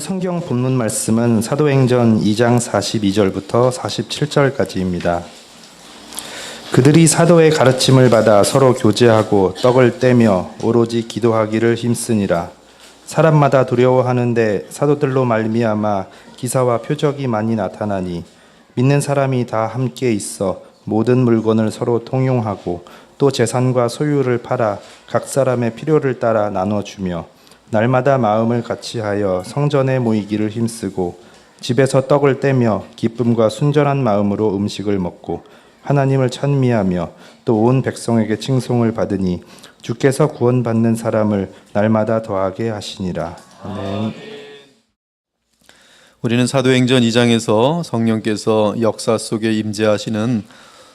오늘 성경 본문 말씀은 사도행전 2장 42절부터 47절까지입니다. 그들이 사도의 가르침을 받아 서로 교제하고 떡을 떼며 오로지 기도하기를 힘쓰니라. 사람마다 두려워하는데 사도들로 말미암아 기사와 표적이 많이 나타나니 믿는 사람이 다 함께 있어 모든 물건을 서로 통용하고 또 재산과 소유를 팔아 각 사람의 필요를 따라 나눠주며 날마다 마음을 같이하여 성전에 모이기를 힘쓰고 집에서 떡을 떼며 기쁨과 순전한 마음으로 음식을 먹고 하나님을 찬미하며 또 온 백성에게 칭송을 받으니 주께서 구원받는 사람을 날마다 더하게 하시니라. 아멘. 우리는 사도행전 2장에서 성령께서 역사 속에 임재하시는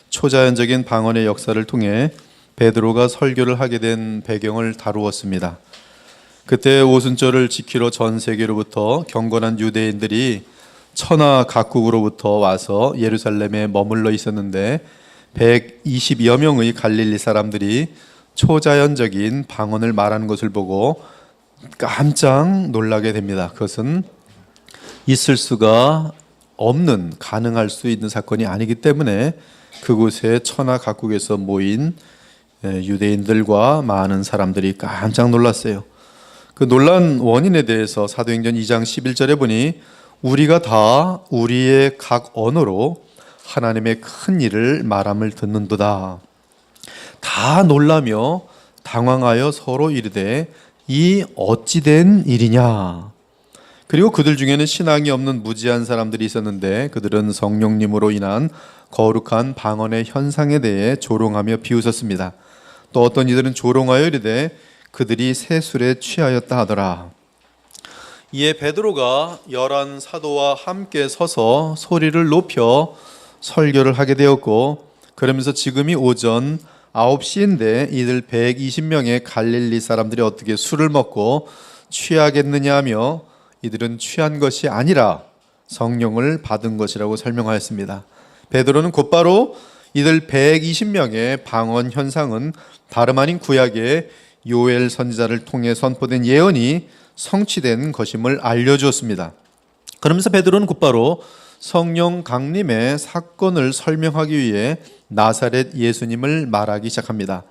초자연적인 방언의 역사를 통해 베드로가 설교를 하게 된 배경을 다루었습니다. 그때 오순절을 지키러 전 세계로부터 경건한 유대인들이 천하 각국으로부터 와서 예루살렘에 머물러 있었는데 120여 명의 갈릴리 사람들이 초자연적인 방언을 말하는 것을 보고 깜짝 놀라게 됩니다. 그것은 있을 수가 없는, 가능할 수 있는 사건이 아니기 때문에 그곳에 천하 각국에서 모인 유대인들과 많은 사람들이 깜짝 놀랐어요. 그 놀란 원인에 대해서 사도행전 2장 11절에 보니 우리가 다 우리의 각 언어로 하나님의 큰 일을 말함을 듣는도다. 다 놀라며 당황하여 서로 이르되 이 어찌된 일이냐. 그리고 그들 중에는 신앙이 없는 무지한 사람들이 있었는데 그들은 성령님으로 인한 거룩한 방언의 현상에 대해 조롱하며 비웃었습니다. 또 어떤 이들은 조롱하여 이르되 그들이 새 술에 취하였다 하더라. 이에 베드로가 11 사도와 함께 서서 소리를 높여 설교를 하게 되었고, 그러면서 지금이 오전 9시인데 이들 120명의 갈릴리 사람들이 어떻게 술을 먹고 취하겠느냐 하며 이들은 취한 것이 아니라 성령을 받은 것이라고 설명하였습니다. 베드로는 곧바로 이들 120명의 방언 현상은 다름 아닌 구약의 요엘 선지자를 통해 선포된 예언이 성취된 것임을 알려주었습니다. 그러면서 베드로는 곧바로 성령 강림의 사건을 설명하기 위해 나사렛 예수님을 말하기 시작합니다.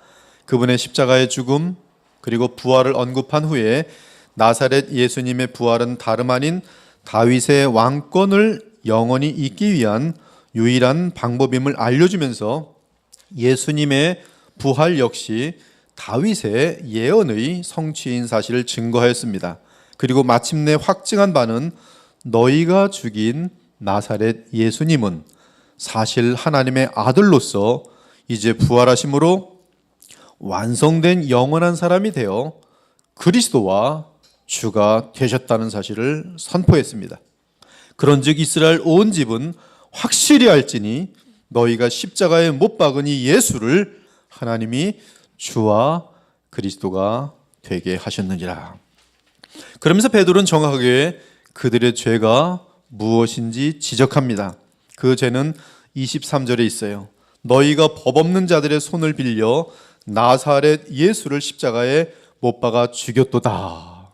그분의 십자가의 죽음 그리고 부활을 언급한 후에 나사렛 예수님의 부활은 다름 아닌 다윗의 왕권을 영원히 잇기 위한 유일한 방법임을 알려주면서 예수님의 부활 역시 다윗의 예언의 성취인 사실을 증거하였습니다. 그리고 마침내 확증한 바는 너희가 죽인 나사렛 예수님은 사실 하나님의 아들로서 이제 부활하심으로 완성된 영원한 사람이 되어 그리스도와 주가 되셨다는 사실을 선포했습니다. 그런즉 이스라엘 온 집은 확실히 알지니 너희가 십자가에 못 박은 이 예수를 하나님이 주와 그리스도가 되게 하셨느니라. 그러면서 베드로는 정확하게 그들의 죄가 무엇인지 지적합니다. 그 죄는 23절에 있어요. 너희가 법 없는 자들의 손을 빌려 나사렛 예수를 십자가에 못 박아 죽였도다.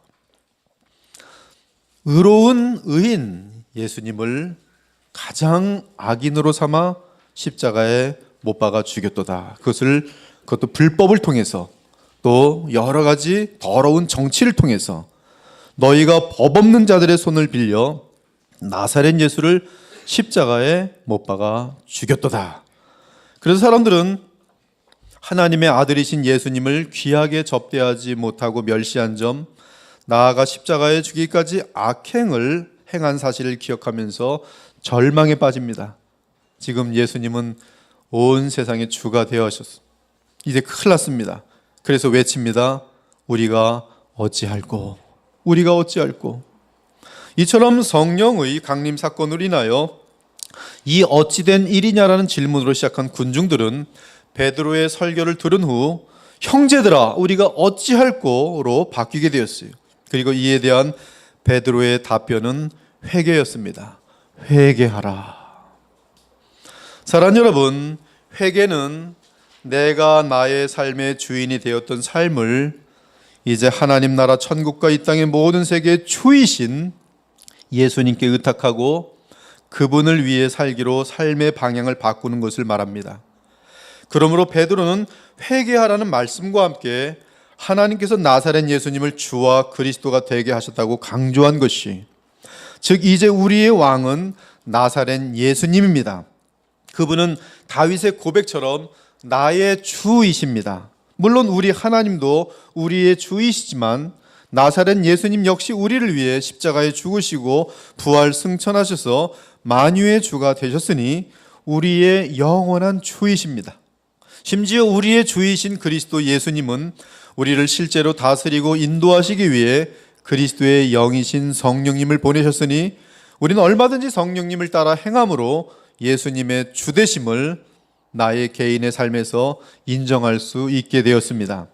의로운 의인 예수님을 가장 악인으로 삼아 십자가에 못 박아 죽였도다. 그것도 불법을 통해서 또 여러 가지 더러운 정치를 통해서 너희가 법 없는 자들의 손을 빌려 나사렛 예수를 십자가에 못 박아 죽였도다. 그래서 사람들은 하나님의 아들이신 예수님을 귀하게 접대하지 못하고 멸시한 점, 나아가 십자가에 죽기까지 악행을 행한 사실을 기억하면서 절망에 빠집니다. 지금 예수님은 온 세상의 주가 되어하셨어. 이제 큰일 났습니다. 그래서 외칩니다. 우리가 어찌할꼬? 우리가 어찌할꼬? 이처럼 성령의 강림 사건으로 인하여 이 어찌된 일이냐라는 질문으로 시작한 군중들은 베드로의 설교를 들은 후 형제들아 우리가 어찌할꼬로 바뀌게 되었어요. 그리고 이에 대한 베드로의 답변은 회개였습니다. 회개하라. 사랑하는 여러분, 회개는 내가 나의 삶의 주인이 되었던 삶을 이제 하나님 나라 천국과 이 땅의 모든 세계의 주이신 예수님께 의탁하고 그분을 위해 살기로 삶의 방향을 바꾸는 것을 말합니다. 그러므로 베드로는 회개하라는 말씀과 함께 하나님께서 나사렛 예수님을 주와 그리스도가 되게 하셨다고 강조한 것이, 즉 이제 우리의 왕은 나사렛 예수님입니다. 그분은 다윗의 고백처럼 나의 주이십니다. 물론 우리 하나님도 우리의 주이시지만 나사렛 예수님 역시 우리를 위해 십자가에 죽으시고 부활 승천하셔서 만유의 주가 되셨으니 우리의 영원한 주이십니다. 심지어 우리의 주이신 그리스도 예수님은 우리를 실제로 다스리고 인도하시기 위해 그리스도의 영이신 성령님을 보내셨으니 우리는 얼마든지 성령님을 따라 행함으로 예수님의 주되심을 나의 개인의 삶에서 인정할 수 있게 되었습니다.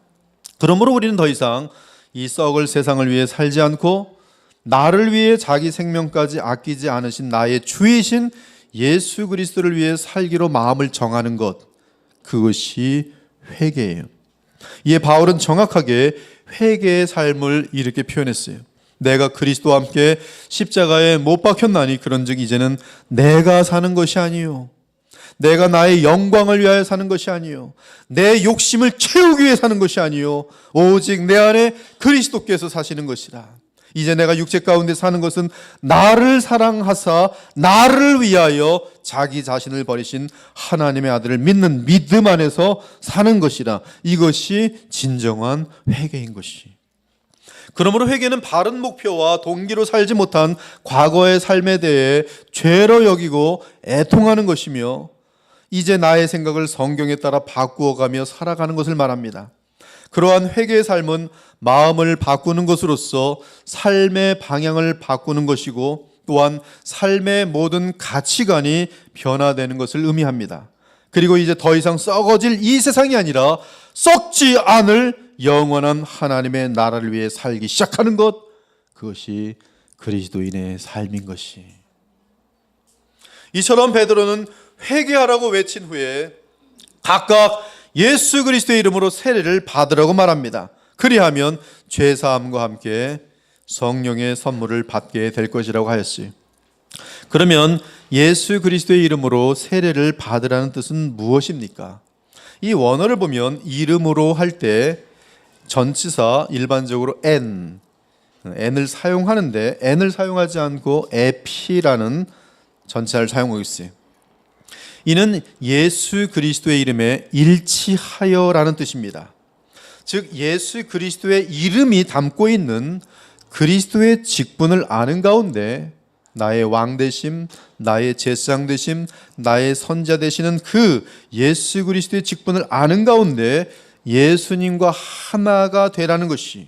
그러므로 우리는 더 이상 이 썩을 세상을 위해 살지 않고 나를 위해 자기 생명까지 아끼지 않으신 나의 주이신 예수 그리스도를 위해 살기로 마음을 정하는 것, 그것이 회개예요. 이에 바울은 정확하게 회개의 삶을 이렇게 표현했어요. 내가 그리스도와 함께 십자가에 못 박혔나니 그런즉 이제는 내가 사는 것이 아니요, 내가 나의 영광을 위하여 사는 것이 아니요, 내 욕심을 채우기 위해 사는 것이 아니요, 오직 내 안에 그리스도께서 사시는 것이라. 이제 내가 육체 가운데 사는 것은 나를 사랑하사 나를 위하여 자기 자신을 버리신 하나님의 아들을 믿는 믿음 안에서 사는 것이라. 이것이 진정한 회개인 것이. 그러므로 회개는 바른 목표와 동기로 살지 못한 과거의 삶에 대해 죄로 여기고 애통하는 것이며, 이제 나의 생각을 성경에 따라 바꾸어가며 살아가는 것을 말합니다. 그러한 회개의 삶은 마음을 바꾸는 것으로서 삶의 방향을 바꾸는 것이고, 또한 삶의 모든 가치관이 변화되는 것을 의미합니다. 그리고 이제 더 이상 썩어질 이 세상이 아니라 썩지 않을 영원한 하나님의 나라를 위해 살기 시작하는 것, 그것이 그리스도인의 삶인 것이. 이처럼 베드로는 회개하라고 외친 후에 각각 예수 그리스도의 이름으로 세례를 받으라고 말합니다. 그리하면 죄사함과 함께 성령의 선물을 받게 될 것이라고 하였어요. 그러면 예수 그리스도의 이름으로 세례를 받으라는 뜻은 무엇입니까? 이 원어를 보면 이름으로 할 때 전치사 일반적으로 n을 사용하는데 n을 사용하지 않고 에피라는 전치사를 사용하고 있어요. 이는 예수 그리스도의 이름에 일치하여라는 뜻입니다. 즉 예수 그리스도의 이름이 담고 있는 그리스도의 직분을 아는 가운데 나의 왕 되심, 나의 제사장 되심, 나의 선자 되시는 그 예수 그리스도의 직분을 아는 가운데 예수님과 하나가 되라는 것이,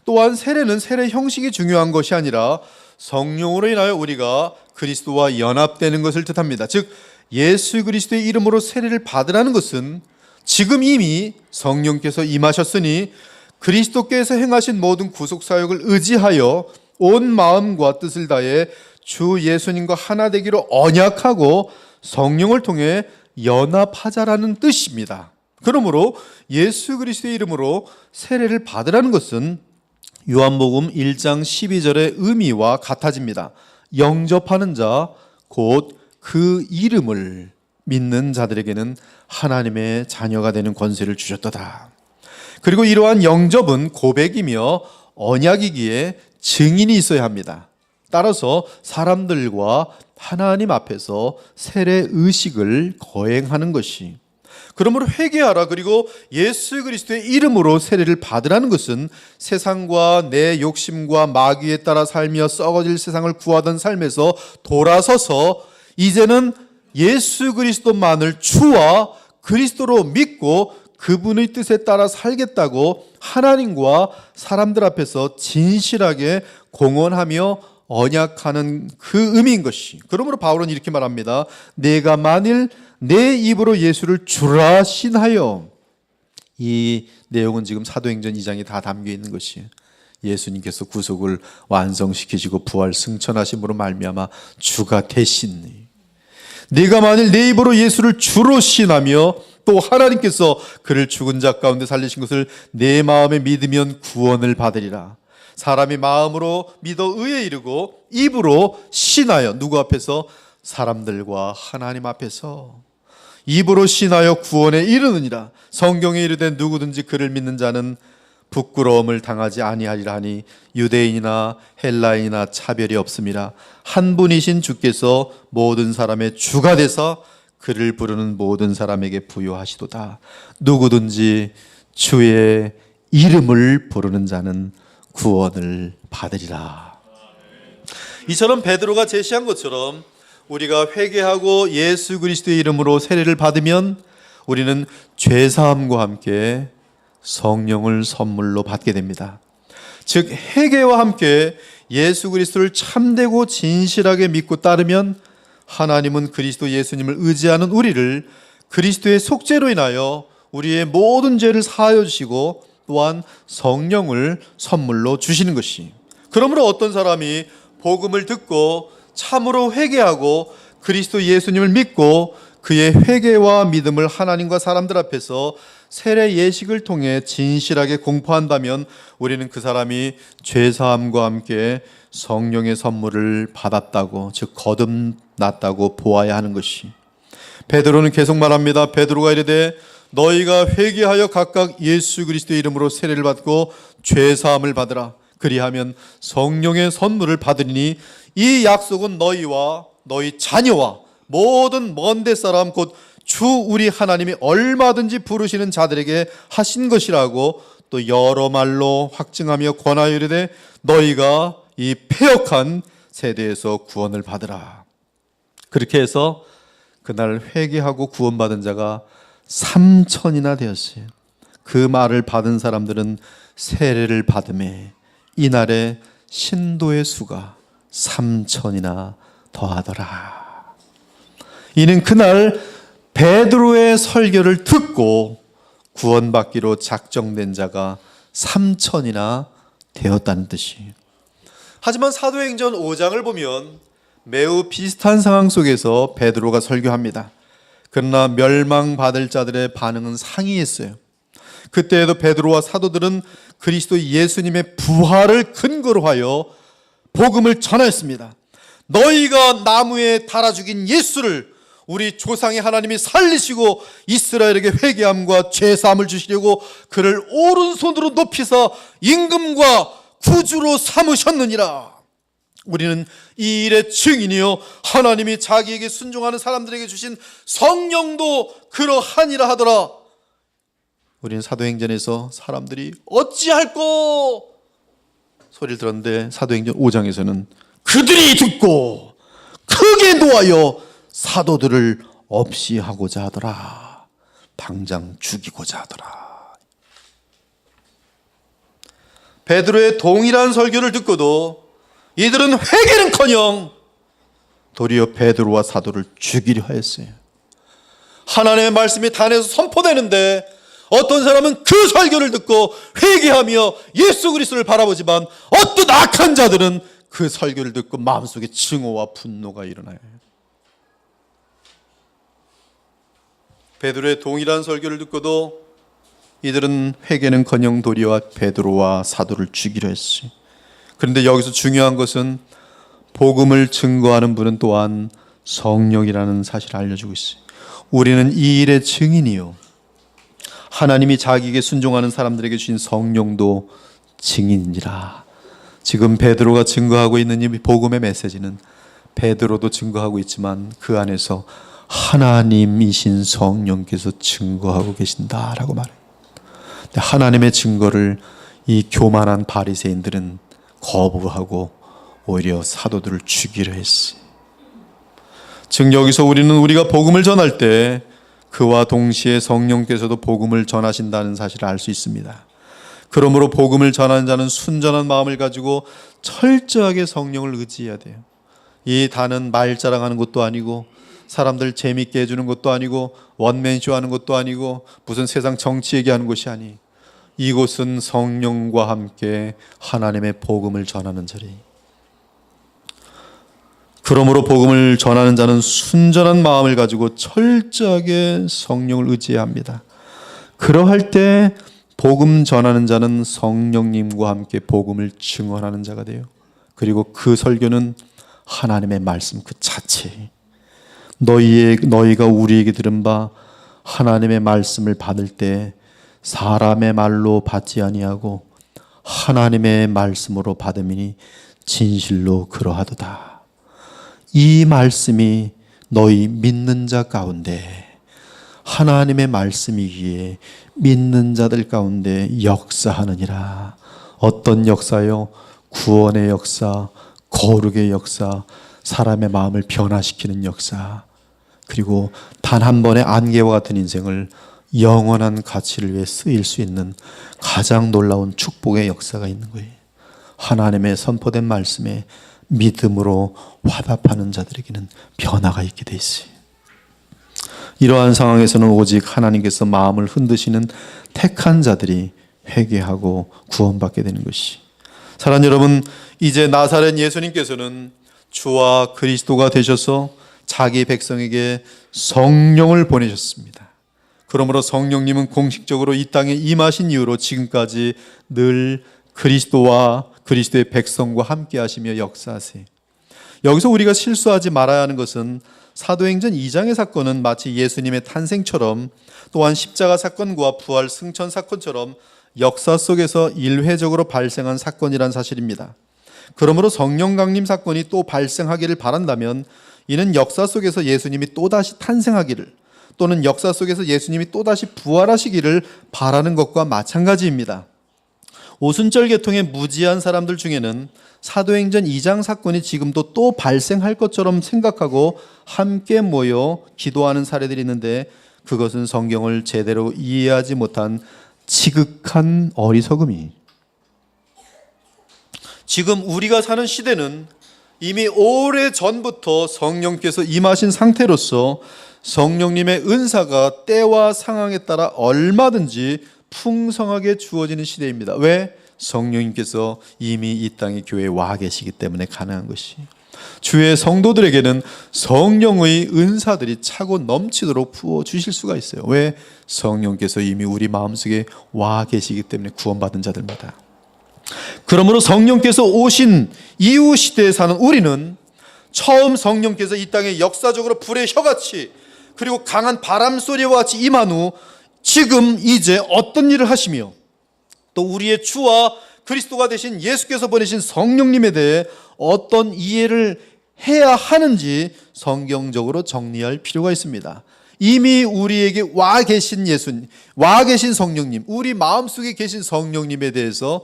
또한 세례는 세례 형식이 중요한 것이 아니라 성령으로 인하여 우리가 그리스도와 연합되는 것을 뜻합니다. 즉 예수 그리스도의 이름으로 세례를 받으라는 것은 지금 이미 성령께서 임하셨으니 그리스도께서 행하신 모든 구속사역을 의지하여 온 마음과 뜻을 다해 주 예수님과 하나 되기로 언약하고 성령을 통해 연합하자라는 뜻입니다. 그러므로 예수 그리스도의 이름으로 세례를 받으라는 것은 요한복음 1장 12절의 의미와 같아집니다. 영접하는 자, 곧 그 이름을 믿는 자들에게는 하나님의 자녀가 되는 권세를 주셨도다. 그리고 이러한 영접은 고백이며 언약이기에 증인이 있어야 합니다. 따라서 사람들과 하나님 앞에서 세례 의식을 거행하는 것이, 그러므로 회개하라 그리고 예수 그리스도의 이름으로 세례를 받으라는 것은 세상과 내 욕심과 마귀에 따라 살며 썩어질 세상을 구하던 삶에서 돌아서서 이제는 예수 그리스도만을 주와 그리스도로 믿고 그분의 뜻에 따라 살겠다고 하나님과 사람들 앞에서 진실하게 공언하며 언약하는 그 의미인 것이. 그러므로 바울은 이렇게 말합니다. 내가 만일 내 입으로 예수를 주라 신하여. 이 내용은 지금 사도행전 2장에 다 담겨 있는 것이에요. 예수님께서 구속을 완성시키시고 부활 승천하심으로 말미암아 주가 되신, 네가 만일 내 입으로 예수를 주로 신하며 또 하나님께서 그를 죽은 자 가운데 살리신 것을 내 마음에 믿으면 구원을 받으리라. 사람이 마음으로 믿어 의에 이르고 입으로 신하여, 누구 앞에서? 사람들과 하나님 앞에서 입으로 신하여 구원에 이르느니라. 성경에 이르되 누구든지 그를 믿는 자는 부끄러움을 당하지 아니하리라 하니 유대인이나 헬라인이나 차별이 없음이라. 한 분이신 주께서 모든 사람의 주가 되사 그를 부르는 모든 사람에게 부요하시도다. 누구든지 주의 이름을 부르는 자는 구원을 받으리라. 이처럼 베드로가 제시한 것처럼 우리가 회개하고 예수 그리스도의 이름으로 세례를 받으면 우리는 죄사함과 함께 성령을 선물로 받게 됩니다. 즉 회개와 함께 예수 그리스도를 참되고 진실하게 믿고 따르면 하나님은 그리스도 예수님을 의지하는 우리를 그리스도의 속죄로 인하여 우리의 모든 죄를 사하여 주시고 또한 성령을 선물로 주시는 것이. 그러므로 어떤 사람이 복음을 듣고 참으로 회개하고 그리스도 예수님을 믿고 그의 회개와 믿음을 하나님과 사람들 앞에서 세례 예식을 통해 진실하게 공포한다면 우리는 그 사람이 죄사함과 함께 성령의 선물을 받았다고, 즉 거듭났다고 보아야 하는 것이. 베드로는 계속 말합니다. 베드로가 이르되 너희가 회개하여 각각 예수 그리스도의 이름으로 세례를 받고 죄사함을 받으라. 그리하면 성령의 선물을 받으리니 이 약속은 너희와 너희 자녀와 모든 먼데 사람 곧 주 우리 하나님이 얼마든지 부르시는 자들에게 하신 것이라고 또 여러 말로 확증하며 권하여 이르되 너희가 이 패역한 세대에서 구원을 받으라. 그렇게 해서 그날 회개하고 구원받은 자가 3천이나 되었어요. 그 말을 받은 사람들은 세례를 받음에 이날에 신도의 수가 3천이나 더하더라. 이는 그날 베드로의 설교를 듣고 구원받기로 작정된 자가 3천이나 되었다는 뜻이에요. 하지만 사도행전 5장을 보면 매우 비슷한 상황 속에서 베드로가 설교합니다. 그러나 멸망받을 자들의 반응은 상이했어요. 그때에도 베드로와 사도들은 그리스도 예수님의 부활을 근거로 하여 복음을 전하였습니다. 너희가 나무에 달아 죽인 예수를 우리 조상의 하나님이 살리시고 이스라엘에게 회개함과 죄사함을 주시려고 그를 오른손으로 높이사 임금과 구주로 삼으셨느니라. 우리는 이 일의 증인이요 하나님이 자기에게 순종하는 사람들에게 주신 성령도 그러하니라 하더라. 우리는 사도행전에서 사람들이 어찌할꼬 소리를 들었는데 사도행전 5장에서는 그들이 듣고 크게 노하여 사도들을 없이 하고자 하더라. 당장 죽이고자 하더라. 베드로의 동일한 설교를 듣고도 이들은 회개는커녕 도리어 베드로와 사도를 죽이려 하였어요. 하나님의 말씀이 단에서 선포되는데 어떤 사람은 그 설교를 듣고 회개하며 예수 그리스도를 바라보지만 어떤 악한 자들은 그 설교를 듣고 마음속에 증오와 분노가 일어나요. 베드로의 동일한 설교를 듣고도 이들은 회개는커녕 도리어 베드로와 사도를 죽이려 했어요. 그런데 여기서 중요한 것은 복음을 증거하는 분은 또한 성령이라는 사실을 알려주고 있어요. 우리는 이 일의 증인이요 하나님이 자기에게 순종하는 사람들에게 주신 성령도 증인이라. 지금 베드로가 증거하고 있는 이 복음의 메시지는 베드로도 증거하고 있지만 그 안에서 하나님이신 성령께서 증거하고 계신다라고 말해요. 하나님의 증거를 이 교만한 바리새인들은 거부하고 오히려 사도들을 죽이려 했어요. 즉 여기서 우리가 복음을 전할 때 그와 동시에 성령께서도 복음을 전하신다는 사실을 알 수 있습니다. 그러므로 복음을 전하는 자는 순전한 마음을 가지고 철저하게 성령을 의지해야 돼요. 이 단은 말자랑하는 것도 아니고 사람들 재밌게 해주는 것도 아니고 원맨쇼 하는 것도 아니고 무슨 세상 정치 얘기하는 것이 아니, 이곳은 성령과 함께 하나님의 복음을 전하는 자리. 그러므로 복음을 전하는 자는 순전한 마음을 가지고 철저하게 성령을 의지해야 합니다. 그러할 때 복음 전하는 자는 성령님과 함께 복음을 증언하는 자가 돼요. 그리고 그 설교는 하나님의 말씀 그 자체. 너희가 우리에게 들은 바 하나님의 말씀을 받을 때 사람의 말로 받지 아니하고 하나님의 말씀으로 받음이니 진실로 그러하도다. 이 말씀이 너희 믿는 자 가운데 하나님의 말씀이기에 믿는 자들 가운데 역사하느니라. 어떤 역사요? 구원의 역사, 거룩의 역사, 사람의 마음을 변화시키는 역사, 그리고 단 한 번의 안개와 같은 인생을 영원한 가치를 위해 쓰일 수 있는 가장 놀라운 축복의 역사가 있는 거예요. 하나님의 선포된 말씀에 믿음으로 화답하는 자들에게는 변화가 있게 돼 있어요. 이러한 상황에서는 오직 하나님께서 마음을 흔드시는 택한 자들이 회개하고 구원받게 되는 것이. 사랑하는 여러분, 이제 나사렛 예수님께서는 주와 그리스도가 되셔서 자기 백성에게 성령을 보내셨습니다. 그러므로 성령님은 공식적으로 이 땅에 임하신 이후로 지금까지 늘 그리스도와 그리스도의 백성과 함께 하시며 역사하세요. 여기서 우리가 실수하지 말아야 하는 것은 사도행전 2장의 사건은 마치 예수님의 탄생처럼 또한 십자가 사건과 부활 승천 사건처럼 역사 속에서 일회적으로 발생한 사건이란 사실입니다. 그러므로 성령 강림 사건이 또 발생하기를 바란다면 이는 역사 속에서 예수님이 또다시 탄생하기를 또는 역사 속에서 예수님이 또다시 부활하시기를 바라는 것과 마찬가지입니다. 오순절 계통의 무지한 사람들 중에는 사도행전 2장 사건이 지금도 또 발생할 것처럼 생각하고 함께 모여 기도하는 사례들이 있는데 그것은 성경을 제대로 이해하지 못한 지극한 어리석음이. 지금 우리가 사는 시대는 이미 오래 전부터 성령께서 임하신 상태로서 성령님의 은사가 때와 상황에 따라 얼마든지 풍성하게 주어지는 시대입니다. 왜? 성령님께서 이미 이 땅의 교회에 와 계시기 때문에 가능한 것이. 주의 성도들에게는 성령의 은사들이 차고 넘치도록 부어주실 수가 있어요. 왜? 성령께서 이미 우리 마음속에 와 계시기 때문에 구원받은 자들마다. 그러므로 성령께서 오신 이후 시대에 사는 우리는 처음 성령께서 이 땅에 역사적으로 불의 혀같이 그리고 강한 바람 소리와 같이 임한 후 지금 이제 어떤 일을 하시며 또 우리의 주와 그리스도가 되신 예수께서 보내신 성령님에 대해 어떤 이해를 해야 하는지 성경적으로 정리할 필요가 있습니다. 이미 우리에게 와 계신 예수님, 와 계신 성령님, 우리 마음속에 계신 성령님에 대해서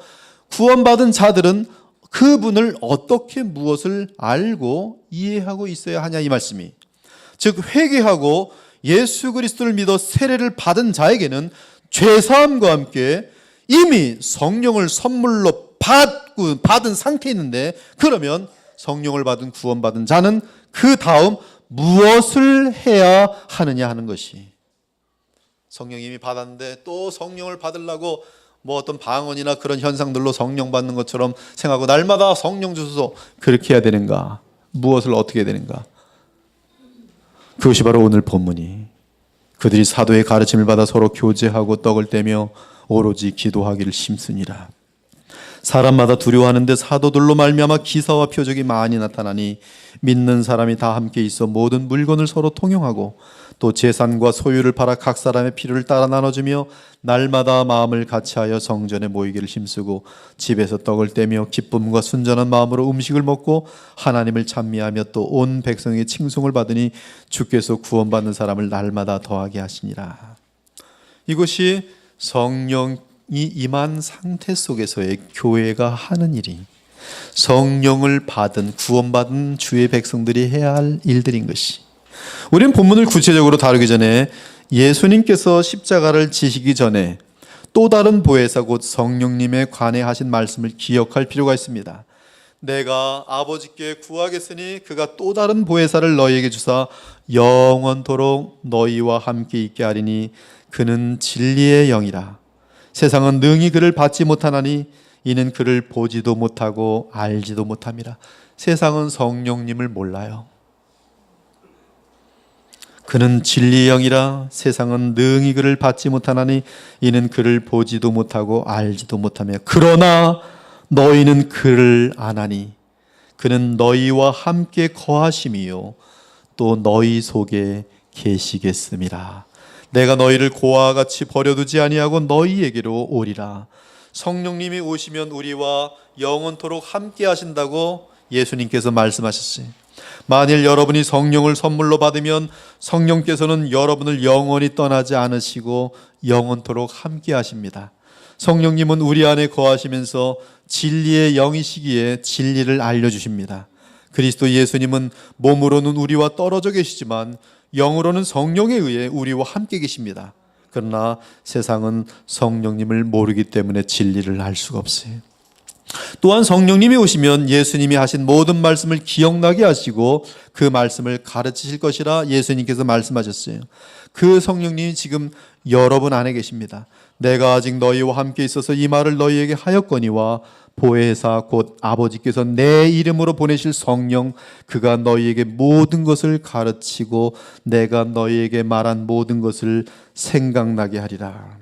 구원받은 자들은 그분을 어떻게 무엇을 알고 이해하고 있어야 하냐 이 말씀이. 즉 회개하고 예수 그리스도를 믿어 세례를 받은 자에게는 죄사함과 함께 이미 성령을 선물로 받은 상태에 있는데 그러면 성령을 받은 구원받은 자는 그 다음 무엇을 해야 하느냐 하는 것이. 성령 이미 받았는데 또 성령을 받으려고 뭐 어떤 방언이나 그런 현상들로 성령 받는 것처럼 생각하고 날마다 성령 주소서 그렇게 해야 되는가? 무엇을 어떻게 해야 되는가? 그것이 바로 오늘 본문이 그들이 사도의 가르침을 받아 서로 교제하고 떡을 떼며 오로지 기도하기를 힘쓰니라. 사람마다 두려워하는데 사도들로 말미암아 기사와 표적이 많이 나타나니 믿는 사람이 다 함께 있어 모든 물건을 서로 통용하고 또 재산과 소유를 팔아 각 사람의 필요를 따라 나눠주며 날마다 마음을 같이하여 성전에 모이기를 힘쓰고 집에서 떡을 떼며 기쁨과 순전한 마음으로 음식을 먹고 하나님을 찬미하며 또 온 백성의 칭송을 받으니 주께서 구원받는 사람을 날마다 더하게 하시니라. 이것이 성령이 임한 상태 속에서의 교회가 하는 일이, 성령을 받은 구원받은 주의 백성들이 해야 할 일들인 것이. 우리는 본문을 구체적으로 다루기 전에 예수님께서 십자가를 지시기 전에 또 다른 보혜사 곧 성령님에 관해 하신 말씀을 기억할 필요가 있습니다. 내가 아버지께 구하겠으니 그가 또 다른 보혜사를 너희에게 주사 영원토록 너희와 함께 있게 하리니 그는 진리의 영이라. 세상은 능히 그를 받지 못하나니 이는 그를 보지도 못하고 알지도 못함이라. 세상은 성령님을 몰라요. 그는 진리의 영이라 세상은 능히 그를 받지 못하나니 이는 그를 보지도 못하고 알지도 못하며 그러나 너희는 그를 아나니 그는 너희와 함께 거하심이요 또 너희 속에 계시겠음이라. 내가 너희를 고아와 같이 버려두지 아니하고 너희에게로 오리라. 성령님이 오시면 우리와 영원토록 함께 하신다고 예수님께서 말씀하셨어요. 만일 여러분이 성령을 선물로 받으면 성령께서는 여러분을 영원히 떠나지 않으시고 영원토록 함께 하십니다. 성령님은 우리 안에 거하시면서 진리의 영이시기에 진리를 알려주십니다. 그리스도 예수님은 몸으로는 우리와 떨어져 계시지만 영으로는 성령에 의해 우리와 함께 계십니다. 그러나 세상은 성령님을 모르기 때문에 진리를 알 수가 없어요. 또한 성령님이 오시면 예수님이 하신 모든 말씀을 기억나게 하시고 그 말씀을 가르치실 것이라 예수님께서 말씀하셨어요. 그 성령님이 지금 여러분 안에 계십니다. 내가 아직 너희와 함께 있어서 이 말을 너희에게 하였거니와 보혜사 곧 아버지께서 내 이름으로 보내실 성령 그가 너희에게 모든 것을 가르치고 내가 너희에게 말한 모든 것을 생각나게 하리라.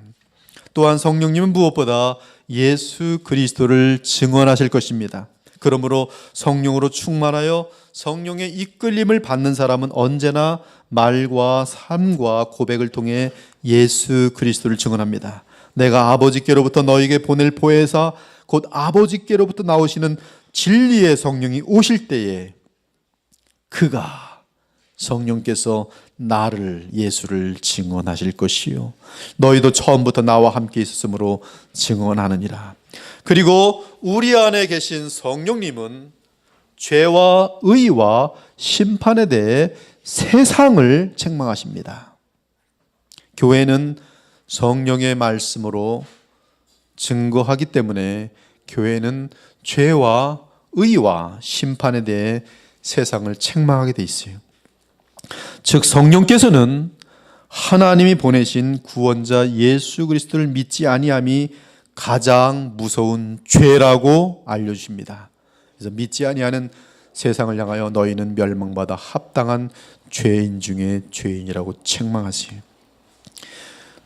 또한 성령님은 무엇보다 예수 그리스도를 증언하실 것입니다. 그러므로 성령으로 충만하여 성령의 이끌림을 받는 사람은 언제나 말과 삶과 고백을 통해 예수 그리스도를 증언합니다. 내가 아버지께로부터 너희에게 보낼 보혜사 곧 아버지께로부터 나오시는 진리의 성령이 오실 때에 그가 성령께서 나를 예수를 증언하실 것이요 너희도 처음부터 나와 함께 있었으므로 증언하느니라. 그리고 우리 안에 계신 성령님은 죄와 의와 심판에 대해 세상을 책망하십니다. 교회는 성령의 말씀으로 증거하기 때문에 교회는 죄와 의와 심판에 대해 세상을 책망하게 돼 있어요. 즉 성령께서는 하나님이 보내신 구원자 예수 그리스도를 믿지 아니함이 가장 무서운 죄라고 알려주십니다. 그래서 믿지 아니하는 세상을 향하여 너희는 멸망받아 합당한 죄인 중에 죄인이라고 책망하세요.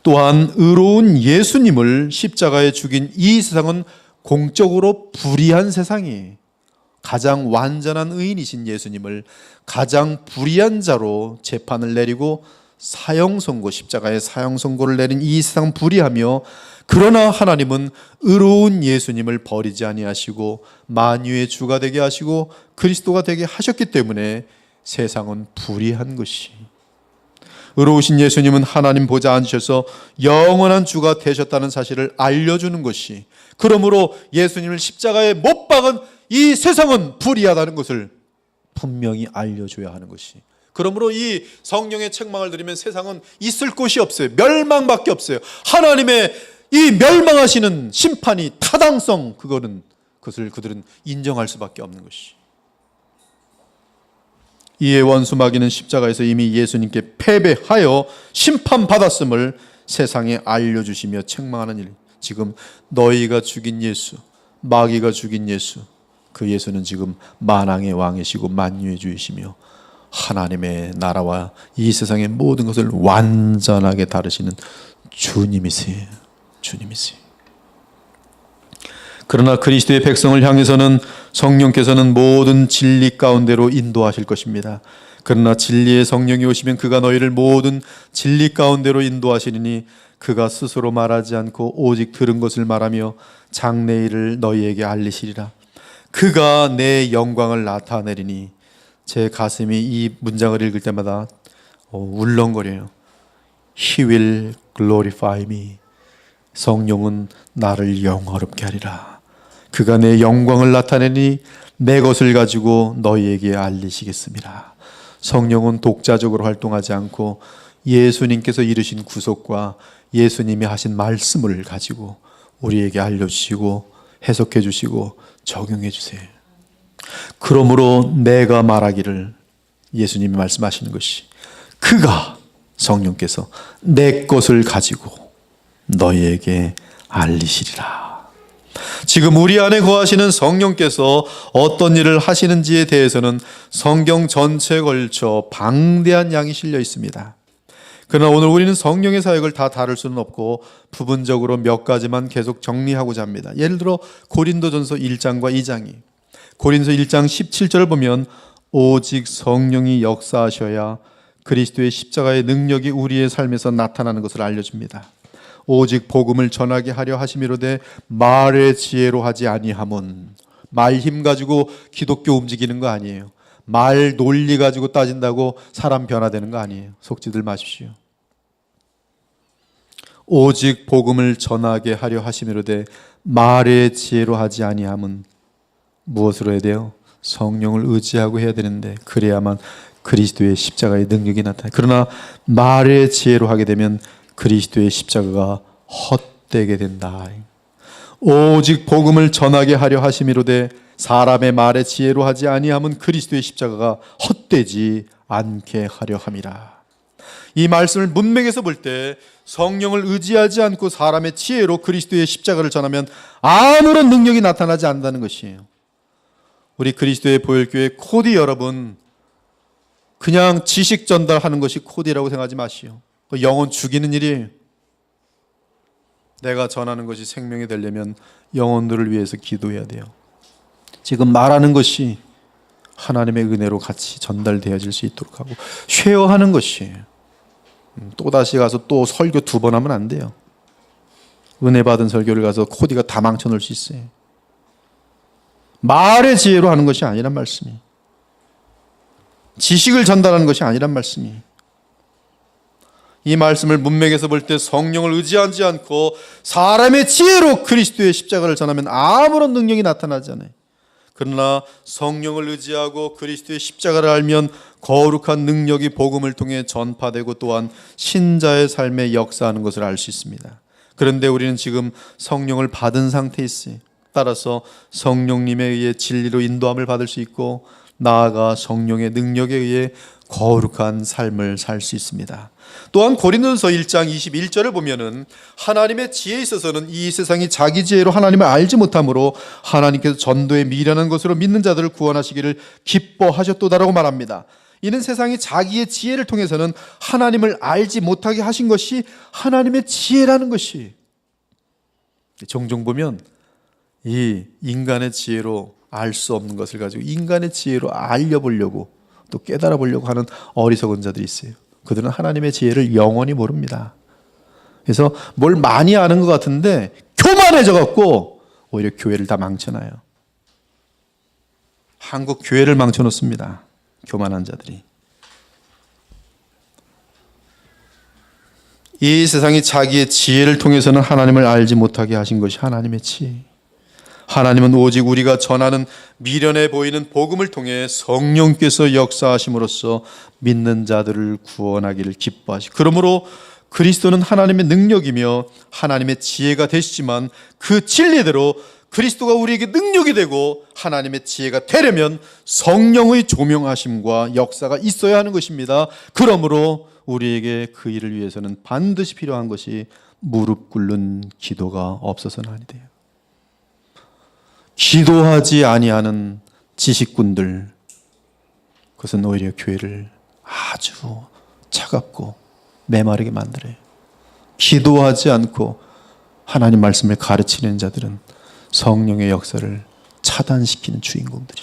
또한 의로운 예수님을 십자가에 죽인 이 세상은 공적으로 불의한 세상이에요. 가장 완전한 의인이신 예수님을 가장 불의한 자로 재판을 내리고 사형선고, 십자가에 사형선고를 내린 이 세상 불의하며 그러나 하나님은 의로운 예수님을 버리지 아니하시고 만유의 주가 되게 하시고 그리스도가 되게 하셨기 때문에 세상은 불의한 것이, 의로우신 예수님은 하나님 보좌 앉으셔서 영원한 주가 되셨다는 사실을 알려주는 것이, 그러므로 예수님을 십자가에 못 박은 이 세상은 불의하다는 것을 분명히 알려줘야 하는 것이, 그러므로 이 성령의 책망을 들으면 세상은 있을 곳이 없어요. 멸망밖에 없어요. 하나님의 이 멸망하시는 심판이 타당성, 그것을 그들은 인정할 수밖에 없는 것이. 이에 원수 마귀는 십자가에서 이미 예수님께 패배하여 심판받았음을 세상에 알려주시며 책망하는 일. 지금 너희가 죽인 예수, 마귀가 죽인 예수, 그 예수는 지금 만왕의 왕이시고 만유의 주이시며 하나님의 나라와 이 세상의 모든 것을 완전하게 다루시는 주님이세요. 주님이세요. 그러나 그리스도의 백성을 향해서는 성령께서는 모든 진리 가운데로 인도하실 것입니다. 그러나 진리의 성령이 오시면 그가 너희를 모든 진리 가운데로 인도하시리니 그가 스스로 말하지 않고 오직 들은 것을 말하며 장래일을 너희에게 알리시리라. 그가 내 영광을 나타내리니, 제 가슴이 이 문장을 읽을 때마다 울렁거려요. He will glorify me. 성령은 나를 영화롭게 하리라. 그가 내 영광을 나타내니 내 것을 가지고 너희에게 알리시겠습니다. 성령은 독자적으로 활동하지 않고 예수님께서 이루신 구속과 예수님이 하신 말씀을 가지고 우리에게 알려주시고 해석해 주시고 적용해 주세요. 그러므로 내가 말하기를, 예수님이 말씀하시는 것이, 그가, 성령께서 내 것을 가지고 너희에게 알리시리라. 지금 우리 안에 거하시는 성령께서 어떤 일을 하시는지에 대해서는 성경 전체에 걸쳐 방대한 양이 실려 있습니다. 그러나 오늘 우리는 성령의 사역을 다 다룰 수는 없고 부분적으로 몇 가지만 계속 정리하고자 합니다. 예를 들어 고린도전서 1장과 2장이, 고린도서 1장 17절을 보면 오직 성령이 역사하셔야 그리스도의 십자가의 능력이 우리의 삶에서 나타나는 것을 알려줍니다. 오직 복음을 전하게 하려 하심이로되 말의 지혜로 하지 아니함은, 말 힘 가지고 기독교 움직이는 거 아니에요. 말 논리 가지고 따진다고 사람 변화되는 거 아니에요. 속지들 마십시오. 오직 복음을 전하게 하려 하심이로되 말의 지혜로 하지 아니함은 무엇으로 해야 돼요? 성령을 의지하고 해야 되는데 그래야만 그리스도의 십자가의 능력이 나타나요. 그러나 말의 지혜로 하게 되면 그리스도의 십자가가 헛되게 된다. 오직 복음을 전하게 하려 하심이로되 사람의 말의 지혜로 하지 아니함은 그리스도의 십자가가 헛되지 않게 하려 함이라. 이 말씀을 문맥에서 볼 때 성령을 의지하지 않고 사람의 지혜로 그리스도의 십자가를 전하면 아무런 능력이 나타나지 않는다는 것이에요. 우리 그리스도의 보혈교회 코디 여러분, 그냥 지식 전달하는 것이 코디라고 생각하지 마시오. 영혼 죽이는 일이에요. 내가 전하는 것이 생명이 되려면 영혼들을 위해서 기도해야 돼요. 지금 말하는 것이 하나님의 은혜로 같이 전달되어질 수 있도록 하고 쉐어하는 것이에요. 또다시 가서 또 설교 2번 하면 안 돼요. 은혜 받은 설교를 가서 코디가 다 망쳐놓을 수 있어요. 말의 지혜로 하는 것이 아니란 말씀이, 지식을 전달하는 것이 아니란 말씀이. 이 말씀을 문맥에서 볼 때 성령을 의지하지 않고 사람의 지혜로 그리스도의 십자가를 전하면 아무런 능력이 나타나지 않아요. 그러나 성령을 의지하고 그리스도의 십자가를 알면 거룩한 능력이 복음을 통해 전파되고 또한 신자의 삶에 역사하는 것을 알 수 있습니다. 그런데 우리는 지금 성령을 받은 상태에 있어요. 따라서 성령님에 의해 진리로 인도함을 받을 수 있고 나아가 성령의 능력에 의해 거룩한 삶을 살 수 있습니다. 또한 고린도전서 1장 21절을 보면은 하나님의 지혜에 있어서는 이 세상이 자기 지혜로 하나님을 알지 못하므로 하나님께서 전도에 미련한 것으로 믿는 자들을 구원하시기를 기뻐하셨도다라고 말합니다. 이는 세상이 자기의 지혜를 통해서는 하나님을 알지 못하게 하신 것이 하나님의 지혜라는 것이, 종종 보면 이 인간의 지혜로 알 수 없는 것을 가지고 인간의 지혜로 알려보려고 또 깨달아 보려고 하는 어리석은 자들이 있어요. 그들은 하나님의 지혜를 영원히 모릅니다. 그래서 뭘 많이 아는 것 같은데 교만해져 갖고 오히려 교회를 다 망쳐놔요. 한국 교회를 망쳐놓습니다. 교만한 자들이. 이 세상이 자기의 지혜를 통해서는 하나님을 알지 못하게 하신 것이 하나님의 지혜. 하나님은 오직 우리가 전하는 미련해 보이는 복음을 통해 성령께서 역사하심으로써 믿는 자들을 구원하기를 기뻐하시고, 그러므로 그리스도는 하나님의 능력이며 하나님의 지혜가 되시지만 그 진리대로 그리스도가 우리에게 능력이 되고 하나님의 지혜가 되려면 성령의 조명하심과 역사가 있어야 하는 것입니다. 그러므로 우리에게 그 일을 위해서는 반드시 필요한 것이 무릎 꿇는 기도가 없어서는 아니 돼요. 기도하지 아니하는 지식꾼들, 그것은 오히려 교회를 아주 차갑고 메마르게 만들어요. 기도하지 않고 하나님 말씀을 가르치는 자들은 성령의 역사를 차단시키는 주인공들이.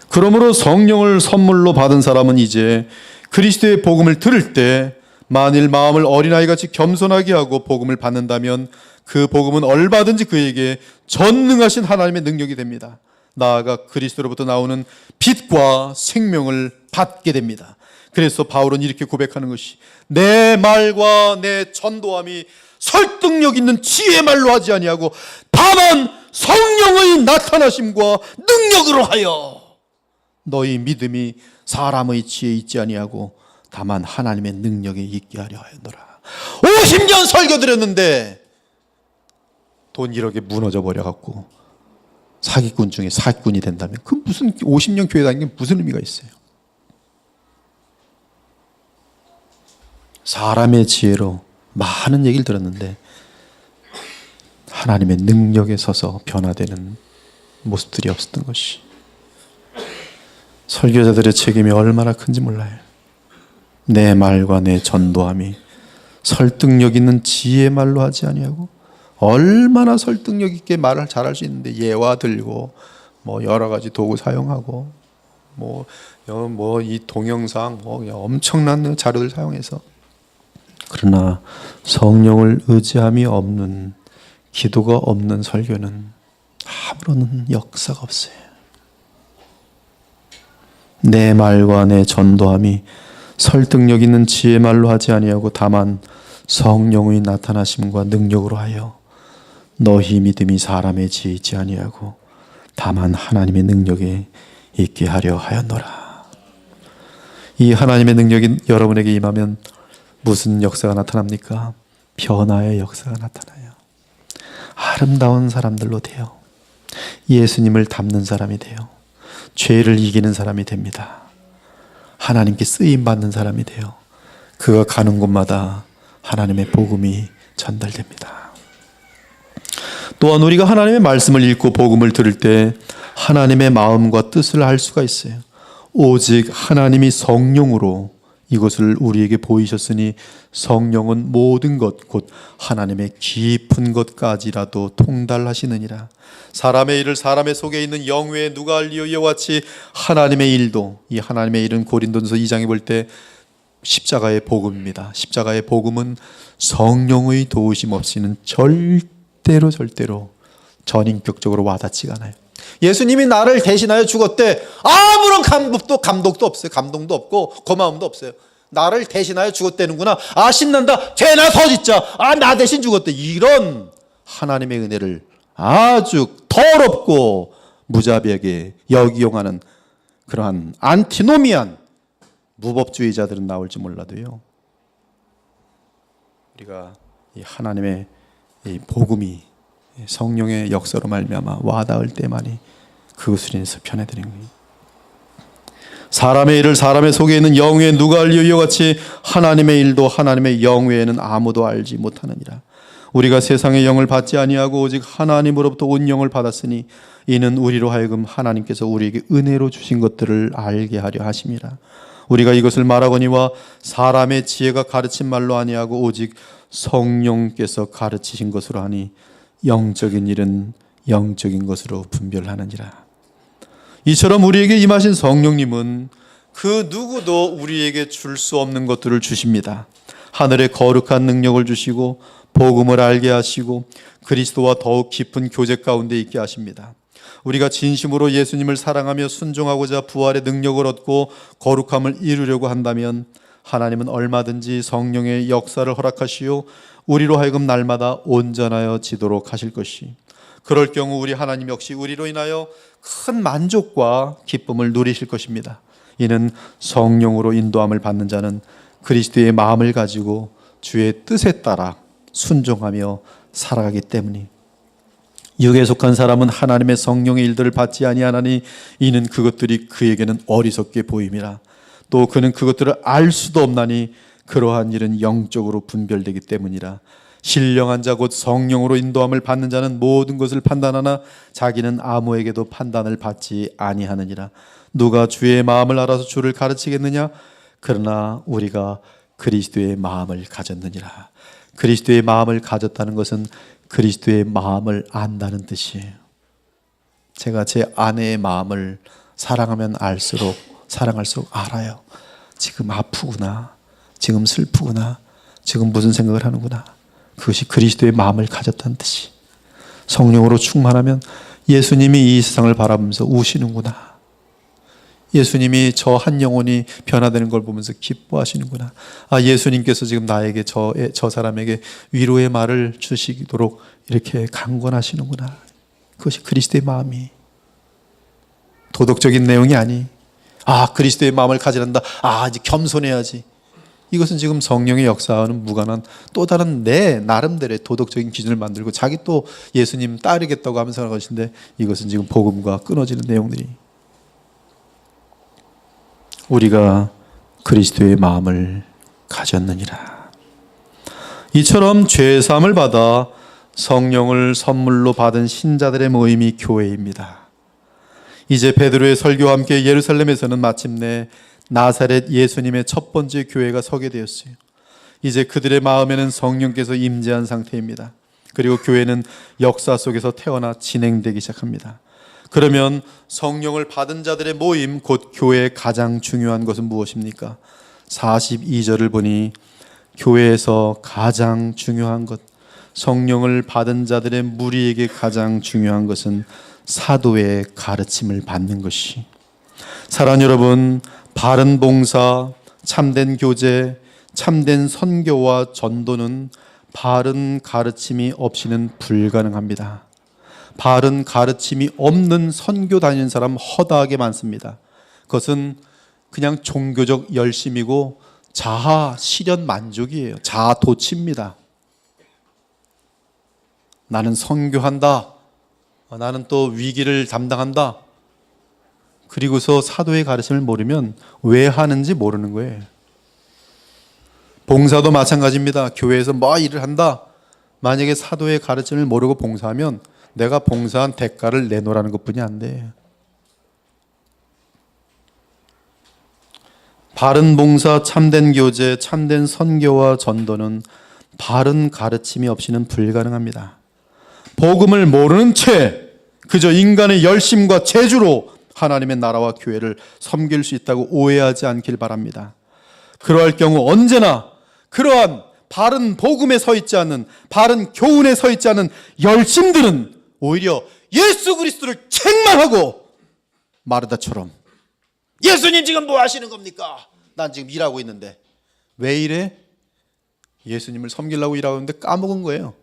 그러므로 성령을 선물로 받은 사람은 이제 그리스도의 복음을 들을 때 만일 마음을 어린아이같이 겸손하게 하고 복음을 받는다면 그 복음은 얼마든지 그에게 전능하신 하나님의 능력이 됩니다. 나아가 그리스도로부터 나오는 빛과 생명을 받게 됩니다. 그래서 바울은 이렇게 고백하는 것이, 내 말과 내 전도함이 설득력 있는 지혜의 말로 하지 아니하고 다만 성령의 나타나심과 능력으로 하여 너희 믿음이 사람의 지혜에 있지 아니하고 다만 하나님의 능력에 있게 하려 하였노라. 50년 설교 드렸는데 돈 1억에 무너져 버려갖고 사기꾼 중에 사기꾼이 된다면 그 무슨 50년 교회 다니는 게 무슨 의미가 있어요? 사람의 지혜로 많은 얘기를 들었는데 하나님의 능력에 서서 변화되는 모습들이 없었던 것이, 설교자들의 책임이 얼마나 큰지 몰라요. 내 말과 내 전도함이 설득력 있는 지혜의 말로 하지 아니하고, 얼마나 설득력 있게 말을 잘할 수 있는데 예화 들고 뭐 여러 가지 도구 사용하고 뭐 이 동영상 엄청난 자료를 사용해서, 그러나 성령을 의지함이 없는, 기도가 없는 설교는 아무런 역사가 없어요. 내 말과 내 전도함이 설득력 있는 지혜 말로 하지 아니하고 다만 성령의 나타나심과 능력으로 하여 너희 믿음이 사람의 지혜 있지 아니하고 다만 하나님의 능력에 있게 하려 하였노라. 이 하나님의 능력이 여러분에게 임하면 무슨 역사가 나타납니까? 변화의 역사가 나타나요. 아름다운 사람들로 돼요. 예수님을 닮는 사람이 돼요. 죄를 이기는 사람이 됩니다. 하나님께 쓰임받는 사람이 돼요. 그가 가는 곳마다 하나님의 복음이 전달됩니다. 또한 우리가 하나님의 말씀을 읽고 복음을 들을 때 하나님의 마음과 뜻을 알 수가 있어요. 오직 하나님이 성령으로 이것을 우리에게 보이셨으니 성령은 모든 것 곧 하나님의 깊은 것까지라도 통달하시느니라. 사람의 일을 사람의 속에 있는 영외에 누가 알리요? 이와 같이 하나님의 일도, 이 하나님의 일은 고린도전서 2장에 볼 때 십자가의 복음입니다. 십자가의 복음은 성령의 도우심 없이는 절대로 전인격적으로 와닿지가 않아요. 예수님이 나를 대신하여 죽었대. 아무런 감독도 없어요. 감동도 없고 고마움도 없어요. 나를 대신하여 죽었다는구나. 아, 신난다. 죄나 서짓자. 아, 나 대신 죽었대. 이런 하나님의 은혜를 아주 더럽고 무자비하게 역이용하는 그러한 안티노미한 무법주의자들은 나올지 몰라도요, 우리가 이 하나님의 이 복음이 성령의 역사로 말미암아 와닿을 때만이 그것을 인해서 변해드리는 거예요. 사람의 일을 사람의 속에 있는 영외에 누가 알리요? 이와 같이 하나님의 일도 하나님의 영외에는 아무도 알지 못하느니라. 우리가 세상의 영을 받지 아니하고 오직 하나님으로부터 온 영을 받았으니 이는 우리로 하여금 하나님께서 우리에게 은혜로 주신 것들을 알게 하려 하심이라. 우리가 이것을 말하거니와 사람의 지혜가 가르친 말로 아니하고 오직 성령께서 가르치신 것으로 하니 영적인 일은 영적인 것으로 분별하느니라. 이처럼 우리에게 임하신 성령님은 그 누구도 우리에게 줄 수 없는 것들을 주십니다. 하늘의 거룩한 능력을 주시고 복음을 알게 하시고 그리스도와 더욱 깊은 교제 가운데 있게 하십니다. 우리가 진심으로 예수님을 사랑하며 순종하고자 부활의 능력을 얻고 거룩함을 이루려고 한다면 하나님은 얼마든지 성령의 역사를 허락하시오 우리로 하여금 날마다 온전하여 지도록 하실 것이, 그럴 경우 우리 하나님 역시 우리로 인하여 큰 만족과 기쁨을 누리실 것입니다. 이는 성령으로 인도함을 받는 자는 그리스도의 마음을 가지고 주의 뜻에 따라 순종하며 살아가기 때문이, 육에 속한 사람은 하나님의 성령의 일들을 받지 아니하나니 이는 그것들이 그에게는 어리석게 보임이라. 또 그는 그것들을 알 수도 없나니 그러한 일은 영적으로 분별되기 때문이라. 신령한 자 곧 성령으로 인도함을 받는 자는 모든 것을 판단하나 자기는 아무에게도 판단을 받지 아니하느니라. 누가 주의 마음을 알아서 주를 가르치겠느냐? 그러나 우리가 그리스도의 마음을 가졌느니라. 그리스도의 마음을 가졌다는 것은 그리스도의 마음을 안다는 뜻이에요. 제가 제 아내의 마음을 사랑하면 사랑할수록 알아요. 지금 아프구나, 지금 슬프구나, 지금 무슨 생각을 하는구나. 그것이 그리스도의 마음을 가졌다는 뜻이. 성령으로 충만하면 예수님이 이 세상을 바라보면서 우시는구나. 예수님이 저 한 영혼이 변화되는 걸 보면서 기뻐하시는구나. 아, 예수님께서 지금 나에게 저 사람에게 위로의 말을 주시도록 이렇게 강권하시는구나. 그것이 그리스도의 마음이. 도덕적인 내용이 아니. 아, 그리스도의 마음을 가지란다. 아, 이제 겸손해야지. 이것은 지금 성령의 역사와는 무관한 또 다른 내 나름대로의 도덕적인 기준을 만들고 자기 또 예수님 따르겠다고 하면서 하는 것인데, 이것은 지금 복음과 끊어지는 내용들이. 우리가 그리스도의 마음을 가졌느니라. 이처럼 죄사함을 받아 성령을 선물로 받은 신자들의 모임이 교회입니다. 이제 베드로의 설교와 함께 예루살렘에서는 마침내 나사렛 예수님의 첫 번째 교회가 서게 되었어요. 이제 그들의 마음에는 성령께서 임재한 상태입니다. 그리고 교회는 역사 속에서 태어나 진행되기 시작합니다. 그러면 성령을 받은 자들의 모임, 곧 교회의 가장 중요한 것은 무엇입니까? 42절을 보니 교회에서 가장 중요한 것, 성령을 받은 자들의 무리에게 가장 중요한 것은 사도의 가르침을 받는 것이. 사랑하는 여러분, 바른 봉사, 참된 교제, 참된 선교와 전도는 바른 가르침이 없이는 불가능합니다. 바른 가르침이 없는 선교 다니는 사람 허다하게 많습니다. 그것은 그냥 종교적 열심이고 자아 실현 만족이에요. 자아 도취입니다. 나는 선교한다. 나는 또 위기를 담당한다. 그리고서 사도의 가르침을 모르면 왜 하는지 모르는 거예요. 봉사도 마찬가지입니다. 교회에서 뭐 일을 한다. 만약에 사도의 가르침을 모르고 봉사하면 내가 봉사한 대가를 내놓으라는 것뿐이 안 돼. 바른 봉사, 참된 교제, 참된 선교와 전도는 바른 가르침이 없이는 불가능합니다. 복음을 모르는 채 그저 인간의 열심과 재주로 하나님의 나라와 교회를 섬길 수 있다고 오해하지 않길 바랍니다. 그러할 경우 언제나 그러한 바른 복음에 서 있지 않는, 바른 교훈에 서 있지 않는 열심들은 오히려 예수 그리스도를 책망하고 마르다처럼 예수님 지금 뭐 하시는 겁니까? 난 지금 일하고 있는데. 왜 이래? 예수님을 섬기려고 일하고 있는데 까먹은 거예요.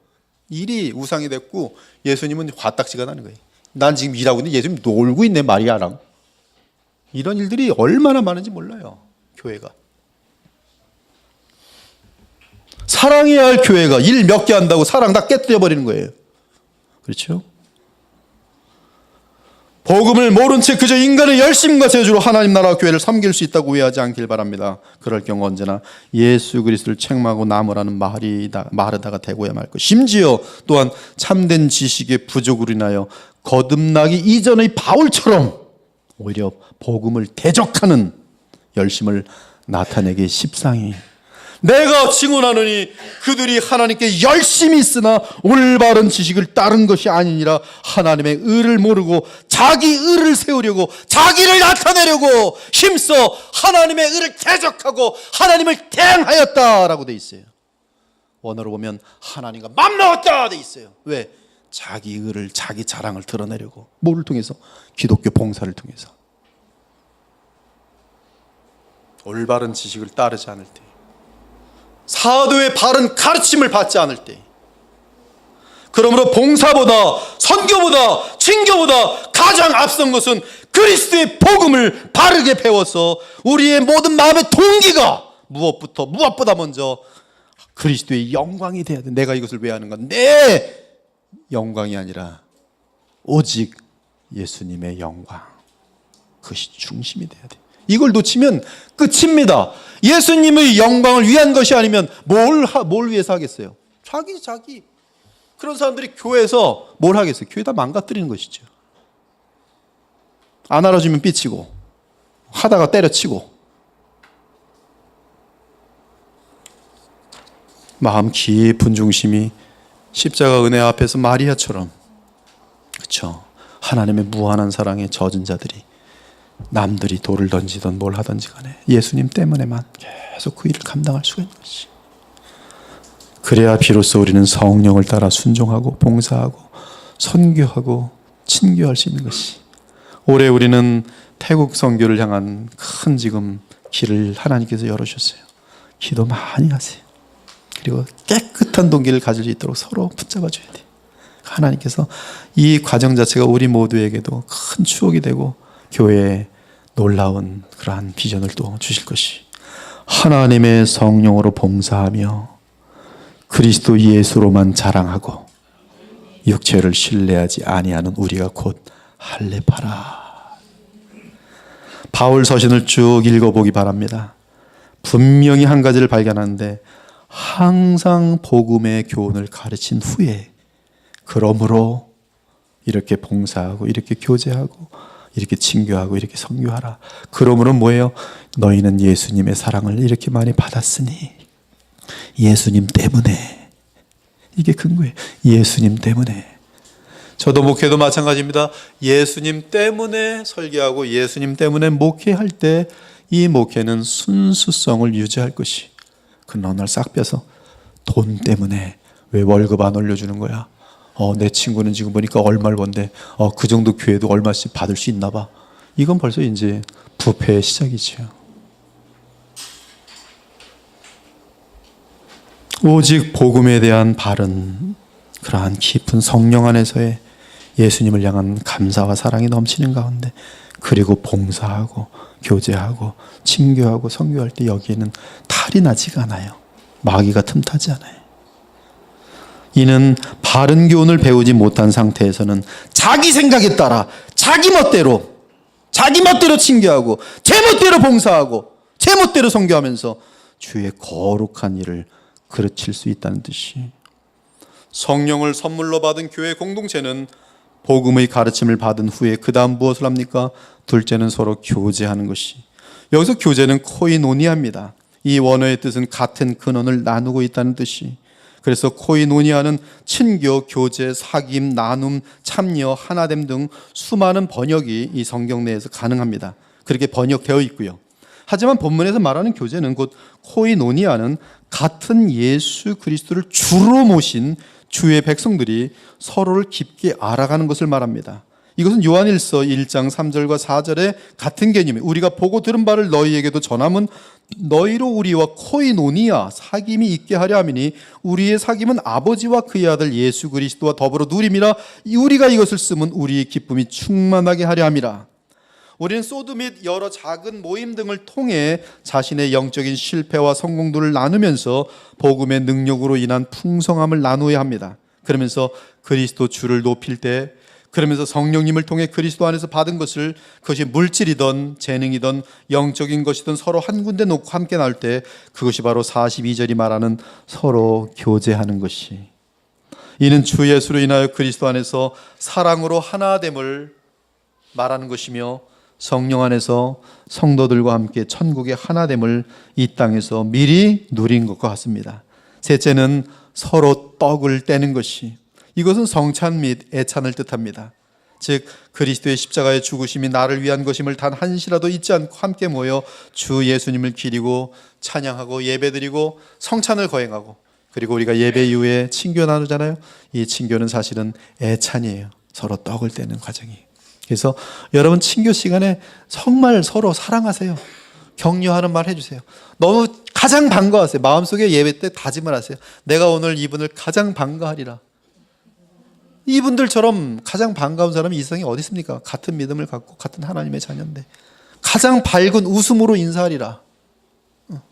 일이 우상이 됐고 예수님은 화딱지가 나는 거예요. 난 지금 일하고 있는데 예수님 놀고 있네, 마리아랑. 이런 일들이 얼마나 많은지 몰라요, 교회가. 사랑해야 할 교회가 일 몇 개 한다고 사랑 다 깨뜨려 버리는 거예요. 그렇죠? 복음을 모른 채 그저 인간의 열심과 재주로 하나님 나라와 교회를 섬길 수 있다고 오해하지 않길 바랍니다. 그럴 경우 언제나 예수 그리스도를 책망하고 나무라는 마르다가 되고야 말 것. 심지어 또한 참된 지식의 부족으로 인하여 거듭나기 이전의 바울처럼 오히려 복음을 대적하는 열심을 나타내기 십상이. 내가 증언하노니 그들이 하나님께 열심히 있으나 올바른 지식을 따른 것이 아니니라. 하나님의 의를 모르고 자기 의를 세우려고, 자기를 나타내려고 힘써 하나님의 의를 대적하고 하나님을 대항하였다라고 돼 있어요. 원어로 보면 하나님과 맘먹었다 돼 있어요. 왜? 자기 의를, 자기 자랑을 드러내려고. 뭐를 통해서? 기독교 봉사를 통해서. 올바른 지식을 따르지 않을 때, 사도의 바른 가르침을 받지 않을 때, 그러므로 봉사보다, 선교보다, 친교보다 가장 앞선 것은 그리스도의 복음을 바르게 배워서 우리의 모든 마음의 동기가 무엇보다 먼저 그리스도의 영광이 돼야 돼. 내가 이것을 왜 하는가? 내 영광이 아니라 오직 예수님의 영광, 그것이 중심이 돼야 돼. 이걸 놓치면 끝입니다. 예수님의 영광을 위한 것이 아니면 뭘 위해서 하겠어요? 자기. 그런 사람들이 교회에서 뭘 하겠어요? 교회 다 망가뜨리는 것이죠. 안 알아주면 삐치고, 하다가 때려치고. 마음 깊은 중심이 십자가 은혜 앞에서 마리아처럼, 그렇죠? 하나님의 무한한 사랑에 젖은 자들이 남들이 돌을 던지든 뭘 하든지 간에 예수님 때문에만 계속 그 일을 감당할 수가 있는 것이. 그래야 비로소 우리는 성령을 따라 순종하고 봉사하고 선교하고 친교할 수 있는 것이. 올해 우리는 태국 선교를 향한 큰 지금 길을 하나님께서 열어주셨어요. 기도 많이 하세요. 그리고 깨끗한 동기를 가질 수 있도록 서로 붙잡아줘야 돼요. 하나님께서 이 과정 자체가 우리 모두에게도 큰 추억이 되고 교회에 놀라운 그러한 비전을 또 주실 것이. 하나님의 성령으로 봉사하며 그리스도 예수로만 자랑하고 육체를 신뢰하지 아니하는 우리가 곧 할례파라. 바울 서신을 쭉 읽어보기 바랍니다. 분명히 한 가지를 발견하는데, 항상 복음의 교훈을 가르친 후에 그러므로 이렇게 봉사하고 이렇게 교제하고 이렇게 친교하고 이렇게 선교하라. 그러므로 뭐예요? 너희는 예수님의 사랑을 이렇게 많이 받았으니 예수님 때문에, 이게 근거예요. 예수님 때문에. 저도 목회도 마찬가지입니다. 예수님 때문에 설교하고 예수님 때문에 목회할 때 이 목회는 순수성을 유지할 것이. 그러나 오늘 싹 빼서 돈 때문에 왜 월급 안 올려주는 거야? 내 친구는 지금 보니까 얼마를 번데 그 정도 교회도 얼마씩 받을 수 있나 봐. 이건 벌써 이제 부패의 시작이죠. 오직 복음에 대한 바른 그러한 깊은 성령 안에서의 예수님을 향한 감사와 사랑이 넘치는 가운데, 그리고 봉사하고 교제하고 친교하고 선교할 때 여기에는 탈이 나지가 않아요. 마귀가 틈타지 않아요. 이는 바른 교훈을 배우지 못한 상태에서는 자기 생각에 따라 자기 멋대로 친교하고 제 멋대로 봉사하고 제 멋대로 선교하면서 주의 거룩한 일을 그르칠 수 있다는 뜻이. 성령을 선물로 받은 교회 공동체는 복음의 가르침을 받은 후에 그 다음 무엇을 합니까? 둘째는 서로 교제하는 것이. 여기서 교제는 코이노니아입니다. 이 원어의 뜻은 같은 근원을 나누고 있다는 뜻이. 그래서 코이노니아는 친교, 교제, 사귐, 나눔, 참여, 하나됨 등 수많은 번역이 이 성경 내에서 가능합니다. 그렇게 번역되어 있고요. 하지만 본문에서 말하는 교제는 곧 코이노니아는 같은 예수 그리스도를 주로 모신 주의 백성들이 서로를 깊게 알아가는 것을 말합니다. 이것은 요한일서 1장 3절과 4절의 같은 개념이에요. 우리가 보고 들은 바를 너희에게도 전함은 너희로 우리와 코이노니아 사귐이 있게 하려 함이니 우리의 사귐은 아버지와 그의 아들 예수 그리스도와 더불어 누림이라. 우리가 이것을 쓰면 우리의 기쁨이 충만하게 하려 함이라. 우리는 소드 및 여러 작은 모임 등을 통해 자신의 영적인 실패와 성공들을 나누면서 복음의 능력으로 인한 풍성함을 나누어야 합니다. 그러면서 그리스도 주를 높일 때, 그러면서 성령님을 통해 그리스도 안에서 받은 것을, 그것이 물질이든 재능이든 영적인 것이든 서로 한 군데 놓고 함께 나올 때, 그것이 바로 42절이 말하는 서로 교제하는 것이. 이는 주 예수로 인하여 그리스도 안에서 사랑으로 하나됨을 말하는 것이며, 성령 안에서 성도들과 함께 천국의 하나됨을 이 땅에서 미리 누린 것과 같습니다. 셋째는 서로 떡을 떼는 것이. 이것은 성찬 및 애찬을 뜻합니다. 즉 그리스도의 십자가의 죽으심이 나를 위한 것임을 단 한시라도 잊지 않고 함께 모여 주 예수님을 기리고 찬양하고 예배드리고 성찬을 거행하고, 그리고 우리가 예배 이후에 친교 나누잖아요. 이 친교는 사실은 애찬이에요. 서로 떡을 떼는 과정이에요. 그래서 여러분 친교 시간에 정말 서로 사랑하세요. 격려하는 말 해주세요. 너무 가장 반가워하세요. 마음속에 예배 때 다짐을 하세요. 내가 오늘 이분을 가장 반가워하리라. 이분들처럼 가장 반가운 사람이 이 세상에 어디 있습니까? 같은 믿음을 갖고 같은 하나님의 자녀인데 가장 밝은 웃음으로 인사하리라.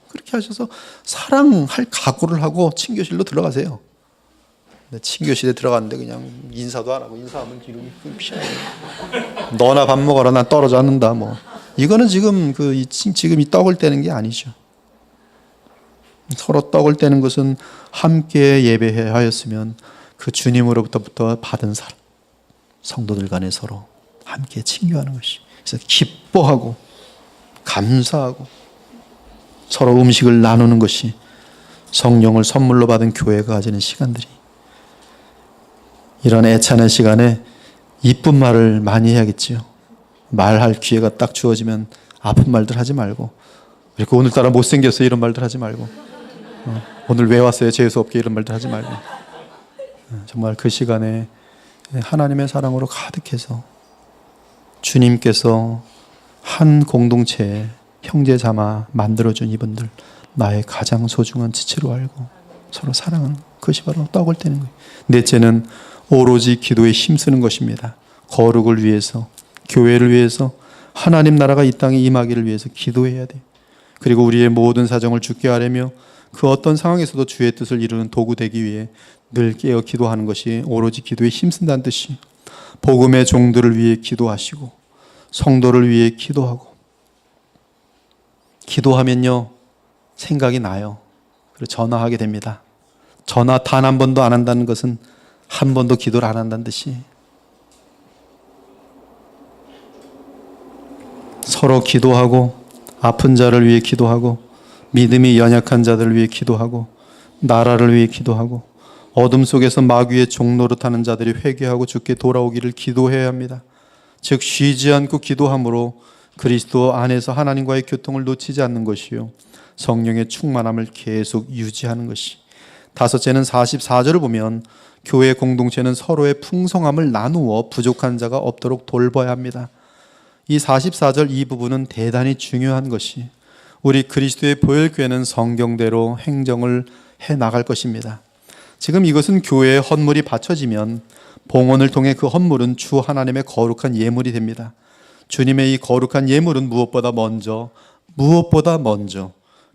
그렇게 하셔서 사랑할 각오를 하고 친교실로 들어가세요. 친교실에 들어갔는데 그냥 인사도 안 하고, 인사하면 기름이 피하네. 너나 밥 먹어라, 난 떨어져 앉는다. 뭐 이거는 지금 지금 이 떡을 떼는 게 아니죠. 서로 떡을 떼는 것은 함께 예배하였으면 그 주님으로부터 받은 사랑, 성도들 간에 서로 함께 친교하는 것이. 그래서 기뻐하고 감사하고 서로 음식을 나누는 것이 성령을 선물로 받은 교회가 가지는 시간들이. 이런 애찬의 시간에 이쁜 말을 많이 해야겠지요. 말할 기회가 딱 주어지면 아픈 말들 하지 말고, 그리고 오늘따라 못생겼어요 이런 말들 하지 말고, 오늘 왜 왔어요 재수 없게 이런 말들 하지 말고, 정말 그 시간에 하나님의 사랑으로 가득해서 주님께서 한 공동체에 형제자매 만들어준 이분들 나의 가장 소중한 지체로 알고 서로 사랑하는 그것이 바로 떡을 떼는 거예요. 넷째는 오로지 기도에 힘쓰는 것입니다. 거룩을 위해서, 교회를 위해서, 하나님 나라가 이 땅에 임하기를 위해서 기도해야 돼요. 그리고 우리의 모든 사정을 주께 아뢰며 그 어떤 상황에서도 주의 뜻을 이루는 도구 되기 위해 늘 깨어 기도하는 것이 오로지 기도에 힘쓴다는 뜻이. 복음의 종들을 위해 기도하시고 성도를 위해 기도하고, 기도하면요 생각이 나요. 그리고 전화하게 됩니다. 전화 단 한 번도 안 한다는 것은 한 번도 기도를 안 한다는 듯이 서로 기도하고 아픈 자를 위해 기도하고 믿음이 연약한 자들을 위해 기도하고 나라를 위해 기도하고 어둠 속에서 마귀의 종노릇하는 자들이 회개하고 주께 돌아오기를 기도해야 합니다. 즉 쉬지 않고 기도함으로 그리스도 안에서 하나님과의 교통을 놓치지 않는 것이요 성령의 충만함을 계속 유지하는 것이. 다섯째는 44절을 보면 교회 공동체는 서로의 풍성함을 나누어 부족한 자가 없도록 돌봐야 합니다. 이 44절 이 부분은 대단히 중요한 것이 우리 그리스도의 보혈교회는 성경대로 행정을 해 나갈 것입니다. 지금 이것은 교회의 헌물이 바쳐지면 봉헌을 통해 그 헌물은 주 하나님의 거룩한 예물이 됩니다. 주님의 이 거룩한 예물은 무엇보다 먼저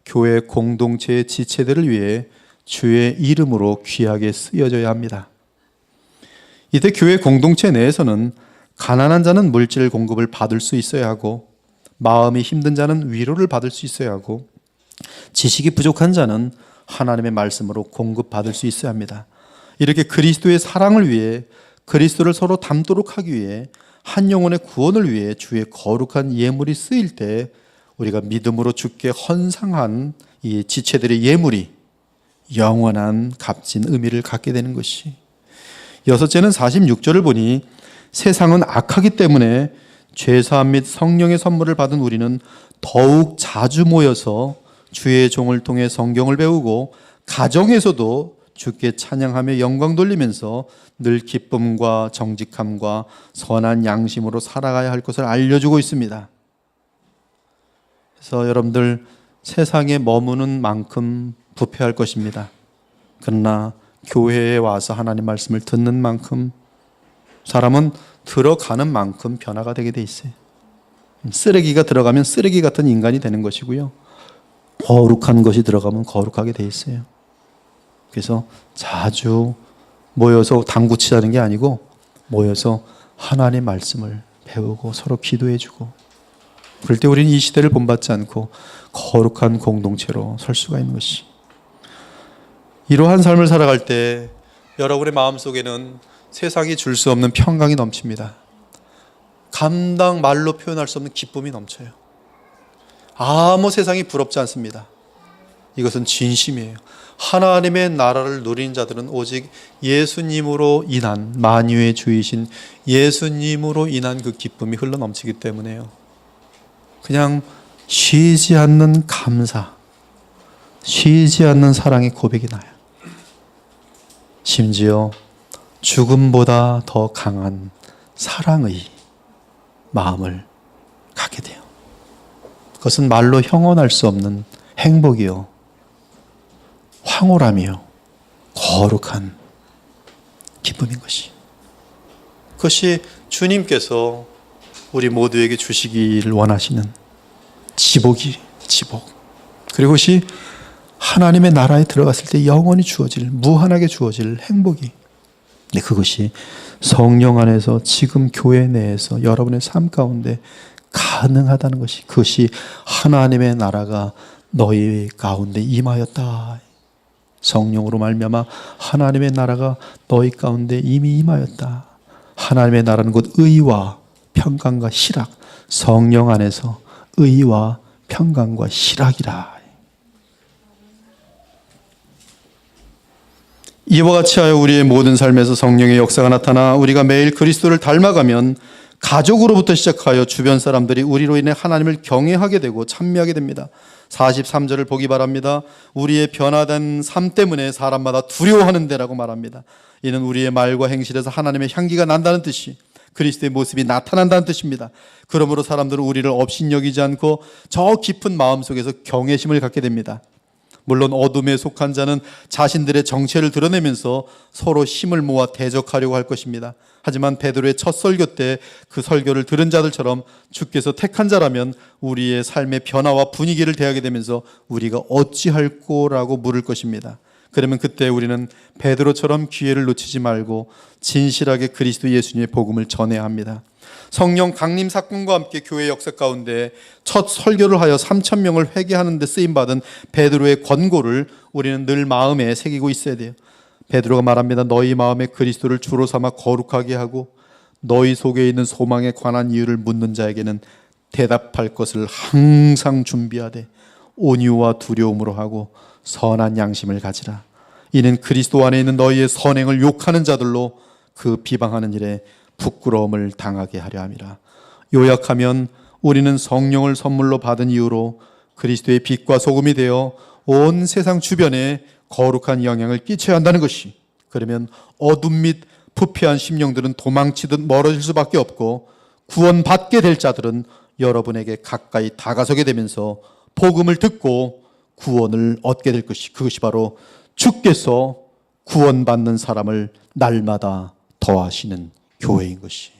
교회 공동체의 지체들을 위해 주의 이름으로 귀하게 쓰여져야 합니다. 이때 교회 공동체 내에서는 가난한 자는 물질 공급을 받을 수 있어야 하고 마음이 힘든 자는 위로를 받을 수 있어야 하고 지식이 부족한 자는 하나님의 말씀으로 공급받을 수 있어야 합니다. 이렇게 그리스도의 사랑을 위해 그리스도를 서로 닮도록 하기 위해 한 영혼의 구원을 위해 주의 거룩한 예물이 쓰일 때 우리가 믿음으로 주께 헌상한 이 지체들의 예물이 영원한 값진 의미를 갖게 되는 것이. 여섯째는 46절을 보니 세상은 악하기 때문에 죄사함 및 성령의 선물을 받은 우리는 더욱 자주 모여서 주의 종을 통해 성경을 배우고 가정에서도 주께 찬양하며 영광 돌리면서 늘 기쁨과 정직함과 선한 양심으로 살아가야 할 것을 알려주고 있습니다. 그래서 여러분들 세상에 머무는 만큼 부패할 것입니다. 그러나 교회에 와서 하나님 말씀을 듣는 만큼 사람은 들어가는 만큼 변화가 되게 돼 있어요. 쓰레기가 들어가면 쓰레기 같은 인간이 되는 것이고요. 거룩한 것이 들어가면 거룩하게 돼 있어요. 그래서 자주 모여서 당구 치자는 게 아니고 모여서 하나님의 말씀을 배우고 서로 기도해주고 그럴 때 우리는 이 시대를 본받지 않고 거룩한 공동체로 설 수가 있는 것이. 이러한 삶을 살아갈 때 여러분의 마음속에는 세상이 줄 수 없는 평강이 넘칩니다. 말로 표현할 수 없는 기쁨이 넘쳐요. 아무 세상이 부럽지 않습니다. 이것은 진심이에요. 하나님의 나라를 누린 자들은 오직 예수님으로 인한 만유의 주이신 예수님으로 인한 그 기쁨이 흘러넘치기 때문에요. 그냥 쉬지 않는 감사, 쉬지 않는 사랑의 고백이 나요. 심지어 죽음보다 더 강한 사랑의 마음을 갖게 돼요. 그것은 말로 형언할 수 없는 행복이요, 황홀함이요, 거룩한 기쁨인 것이. 그것이 주님께서 우리 모두에게 주시기를 원하시는 지복. 그리고 그것이 하나님의 나라에 들어갔을 때 영원히 주어질, 무한하게 주어질 행복이. 근데 그것이 성령 안에서 지금 교회 내에서 여러분의 삶 가운데 가능하다는 것이, 그것이 하나님의 나라가 너희 가운데 임하였다. 성령으로 말미암아 하나님의 나라가 너희 가운데 이미 임하였다. 하나님의 나라는 곧 의와 평강과 희락, 성령 안에서 의와 평강과 희락이라. 이와 같이 하여 우리의 모든 삶에서 성령의 역사가 나타나 우리가 매일 그리스도를 닮아가면 가족으로부터 시작하여 주변 사람들이 우리로 인해 하나님을 경외하게 되고 찬미하게 됩니다. 43절을 보기 바랍니다. 우리의 변화된 삶 때문에 사람마다 두려워하는 데라고 말합니다. 이는 우리의 말과 행실에서 하나님의 향기가 난다는 뜻이, 그리스도의 모습이 나타난다는 뜻입니다. 그러므로 사람들은 우리를 업신여기지 않고 저 깊은 마음속에서 경외심을 갖게 됩니다. 물론 어둠에 속한 자는 자신들의 정체를 드러내면서 서로 힘을 모아 대적하려고 할 것입니다. 하지만 베드로의 첫 설교 때 그 설교를 들은 자들처럼 주께서 택한 자라면 우리의 삶의 변화와 분위기를 대하게 되면서 우리가 어찌할 거라고 물을 것입니다. 그러면 그때 우리는 베드로처럼 기회를 놓치지 말고 진실하게 그리스도 예수님의 복음을 전해야 합니다. 성령 강림 사건과 함께 교회 역사 가운데 첫 설교를 하여 3,000명을 회개하는 데 쓰임받은 베드로의 권고를 우리는 늘 마음에 새기고 있어야 돼요. 베드로가 말합니다. 너희 마음에 그리스도를 주로 삼아 거룩하게 하고 너희 속에 있는 소망에 관한 이유를 묻는 자에게는 대답할 것을 항상 준비하되 온유와 두려움으로 하고 선한 양심을 가지라. 이는 그리스도 안에 있는 너희의 선행을 욕하는 자들로 그 비방하는 일에 부끄러움을 당하게 하려 함이라. 요약하면 우리는 성령을 선물로 받은 이후로 그리스도의 빛과 소금이 되어 온 세상 주변에 거룩한 영향을 끼쳐야 한다는 것이, 그러면 어둠 및 부패한 심령들은 도망치듯 멀어질 수밖에 없고 구원받게 될 자들은 여러분에게 가까이 다가서게 되면서 복음을 듣고 구원을 얻게 될 것이, 그것이 바로 주께서 구원받는 사람을 날마다 더하시는 교회인 것이.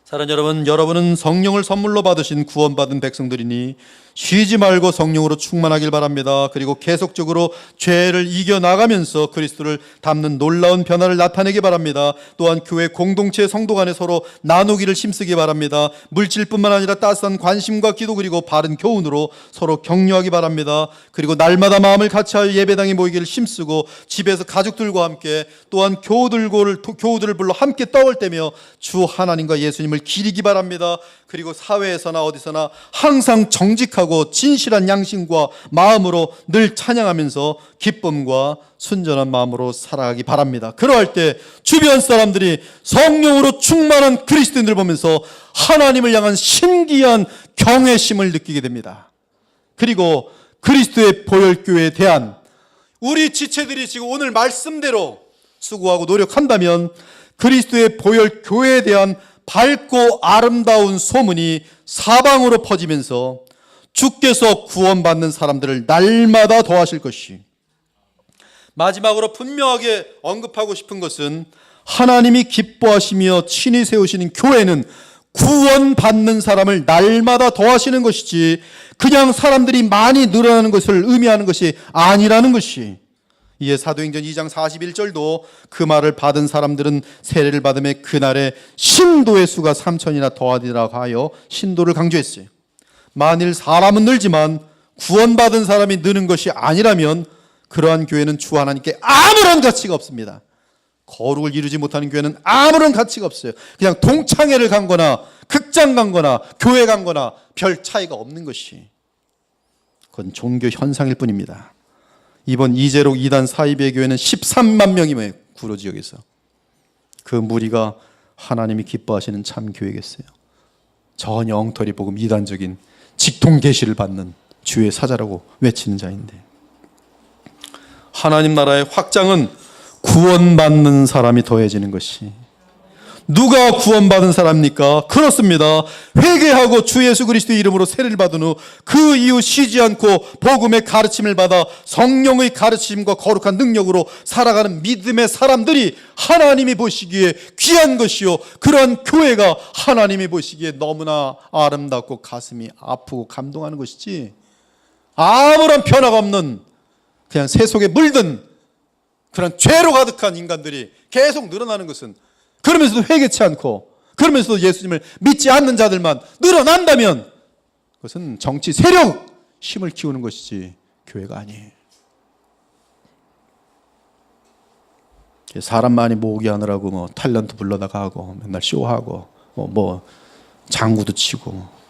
사랑하는 여러분, 여러분은 성령을 선물로 받으신 구원받은 백성들이니 쉬지 말고 성령으로 충만하길 바랍니다. 그리고 계속적으로 죄를 이겨나가면서 그리스도를 닮는 놀라운 변화를 나타내기 바랍니다. 또한 교회 공동체 성도 간에 서로 나누기를 힘쓰기 바랍니다. 물질뿐만 아니라 따스한 관심과 기도 그리고 바른 교훈으로 서로 격려하기 바랍니다. 그리고 날마다 마음을 같이하여 예배당에 모이기를 힘쓰고 집에서 가족들과 함께 또한 교우들을 불러 함께 떡을 떼며 주 하나님과 예수님을 기리기 바랍니다. 그리고 사회에서나 어디서나 항상 정직하고 진실한 양심과 마음으로 늘 찬양하면서 기쁨과 순전한 마음으로 살아가기 바랍니다. 그러할 때 주변 사람들이 성령으로 충만한 그리스도인들을 보면서 하나님을 향한 신기한 경외심을 느끼게 됩니다. 그리고 그리스도의 보혈교회에 대한 우리 지체들이 지금 오늘 말씀대로 수고하고 노력한다면 그리스도의 보혈교회에 대한 밝고 아름다운 소문이 사방으로 퍼지면서 주께서 구원받는 사람들을 날마다 더하실 것이. 마지막으로 분명하게 언급하고 싶은 것은 하나님이 기뻐하시며 친히 세우시는 교회는 구원받는 사람을 날마다 더하시는 것이지 그냥 사람들이 많이 늘어나는 것을 의미하는 것이 아니라는 것이. 이에 사도행전 2장 41절도 그 말을 받은 사람들은 세례를 받음에 그날에 신도의 수가 3,000이나 더하리라고 하여 신도를 강조했어요. 만일 사람은 늘지만 구원받은 사람이 느는 것이 아니라면 그러한 교회는 주 하나님께 아무런 가치가 없습니다. 거룩을 이루지 못하는 교회는 아무런 가치가 없어요. 그냥 동창회를 간 거나 극장 간 거나 교회 간 거나 별 차이가 없는 것이, 그건 종교 현상일 뿐입니다. 이번 이재록 2단 사이비의 교회는 13만 명이 모여요. 구로 지역에서. 그 무리가 하나님이 기뻐하시는 참 교회겠어요? 전혀 엉터리 복음, 이단적인 직통 계시를 받는 주의 사자라고 외치는 자인데, 하나님 나라의 확장은 구원받는 사람이 더해지는 것이. 누가 구원받은 사람입니까? 그렇습니다. 회개하고 주 예수 그리스도의 이름으로 세례를 받은 후 그 이후 쉬지 않고 복음의 가르침을 받아 성령의 가르침과 거룩한 능력으로 살아가는 믿음의 사람들이 하나님이 보시기에 귀한 것이요, 그러한 교회가 하나님이 보시기에 너무나 아름답고 가슴이 아프고 감동하는 것이지, 아무런 변화가 없는 그냥 새 속에 물든 그런 죄로 가득한 인간들이 계속 늘어나는 것은, 그러면서도 회개치 않고 그러면서도 예수님을 믿지 않는 자들만 늘어난다면 그것은 정치 세력 힘을 키우는 것이지 교회가 아니에요. 사람 많이 모으게 하느라고 뭐 탤런트 불러다가 하고 맨날 쇼하고 뭐 장구도 치고.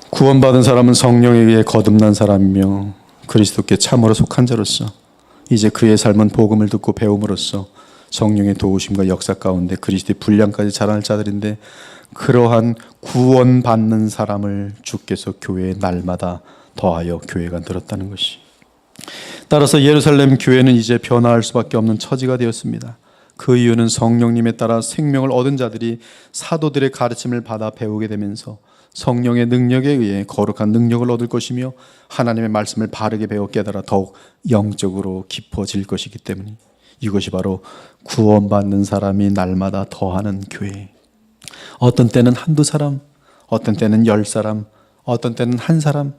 구원받은 사람은 성령에 의해 거듭난 사람이며 그리스도께 참으로 속한 자로서 이제 그의 삶은 복음을 듣고 배움으로써 성령의 도우심과 역사 가운데 그리스도의 분량까지 자라날 자들인데, 그러한 구원받는 사람을 주께서 교회에 날마다 더하여 교회가 늘었다는 것이. 따라서 예루살렘 교회는 이제 변화할 수밖에 없는 처지가 되었습니다. 그 이유는 성령님에 따라 생명을 얻은 자들이 사도들의 가르침을 받아 배우게 되면서 성령의 능력에 의해 거룩한 능력을 얻을 것이며 하나님의 말씀을 바르게 배워 깨달아 더욱 영적으로 깊어질 것이기 때문에, 이것이 바로 구원받는 사람이 날마다 더하는 교회. 어떤 때는 한두 사람, 어떤 때는 10사람, 어떤 때는 한 사람,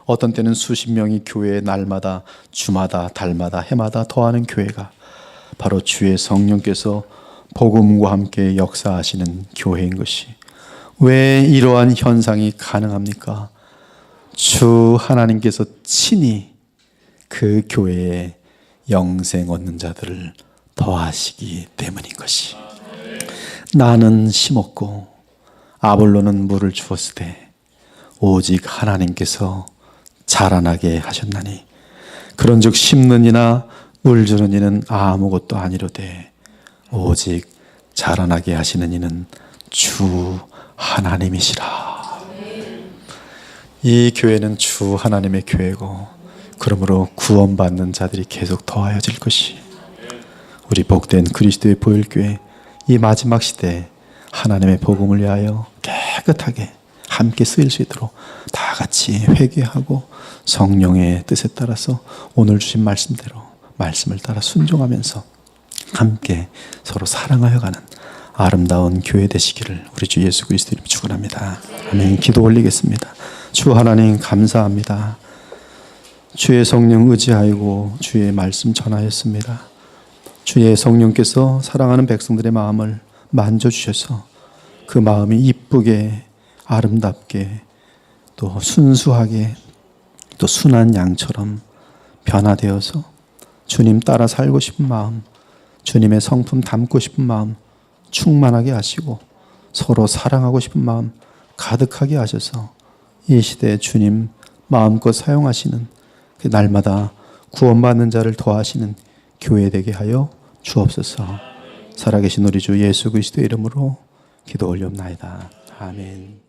어떤 때는 수십 명이 교회에 날마다 주마다 달마다 해마다 더하는 교회가 바로 주의 성령께서 복음과 함께 역사하시는 교회인 것이. 왜 이러한 현상이 가능합니까? 주 하나님께서 친히 그 교회에 영생 얻는 자들을 더하시기 때문인 것이. 나는 심었고 아볼로는 물을 주었을 때 오직 하나님께서 자라나게 하셨나니 그런즉 심는 이나 물 주는 이는 아무것도 아니로되 오직 자라나게 하시는 이는 주 하나님이시라. 이 교회는 주 하나님의 교회고 그러므로 구원받는 자들이 계속 더하여질 것이. 우리 복된 그리스도의 보혈교회 이 마지막 시대에 하나님의 복음을 위하여 깨끗하게 함께 쓰일 수 있도록 다 같이 회개하고 성령의 뜻에 따라서 오늘 주신 말씀대로 말씀을 따라 순종하면서 함께 서로 사랑하여 가는 아름다운 교회 되시기를 우리 주 예수 그리스도 이름으로 축원합니다. 아멘. 기도 올리겠습니다. 주 하나님 감사합니다. 주의 성령 의지하고 주의 말씀 전하였습니다. 주의 성령께서 사랑하는 백성들의 마음을 만져주셔서 그 마음이 이쁘게 아름답게 또 순수하게 또 순한 양처럼 변화되어서 주님 따라 살고 싶은 마음, 주님의 성품 담고 싶은 마음 충만하게 하시고 서로 사랑하고 싶은 마음 가득하게 하셔서 이 시대에 주님 마음껏 사용하시는 그 날마다 구원받는 자를 더하시는 교회 되게 하여 주옵소서. 살아계신 우리 주 예수 그리스도의 이름으로 기도 올리옵나이다. 아멘.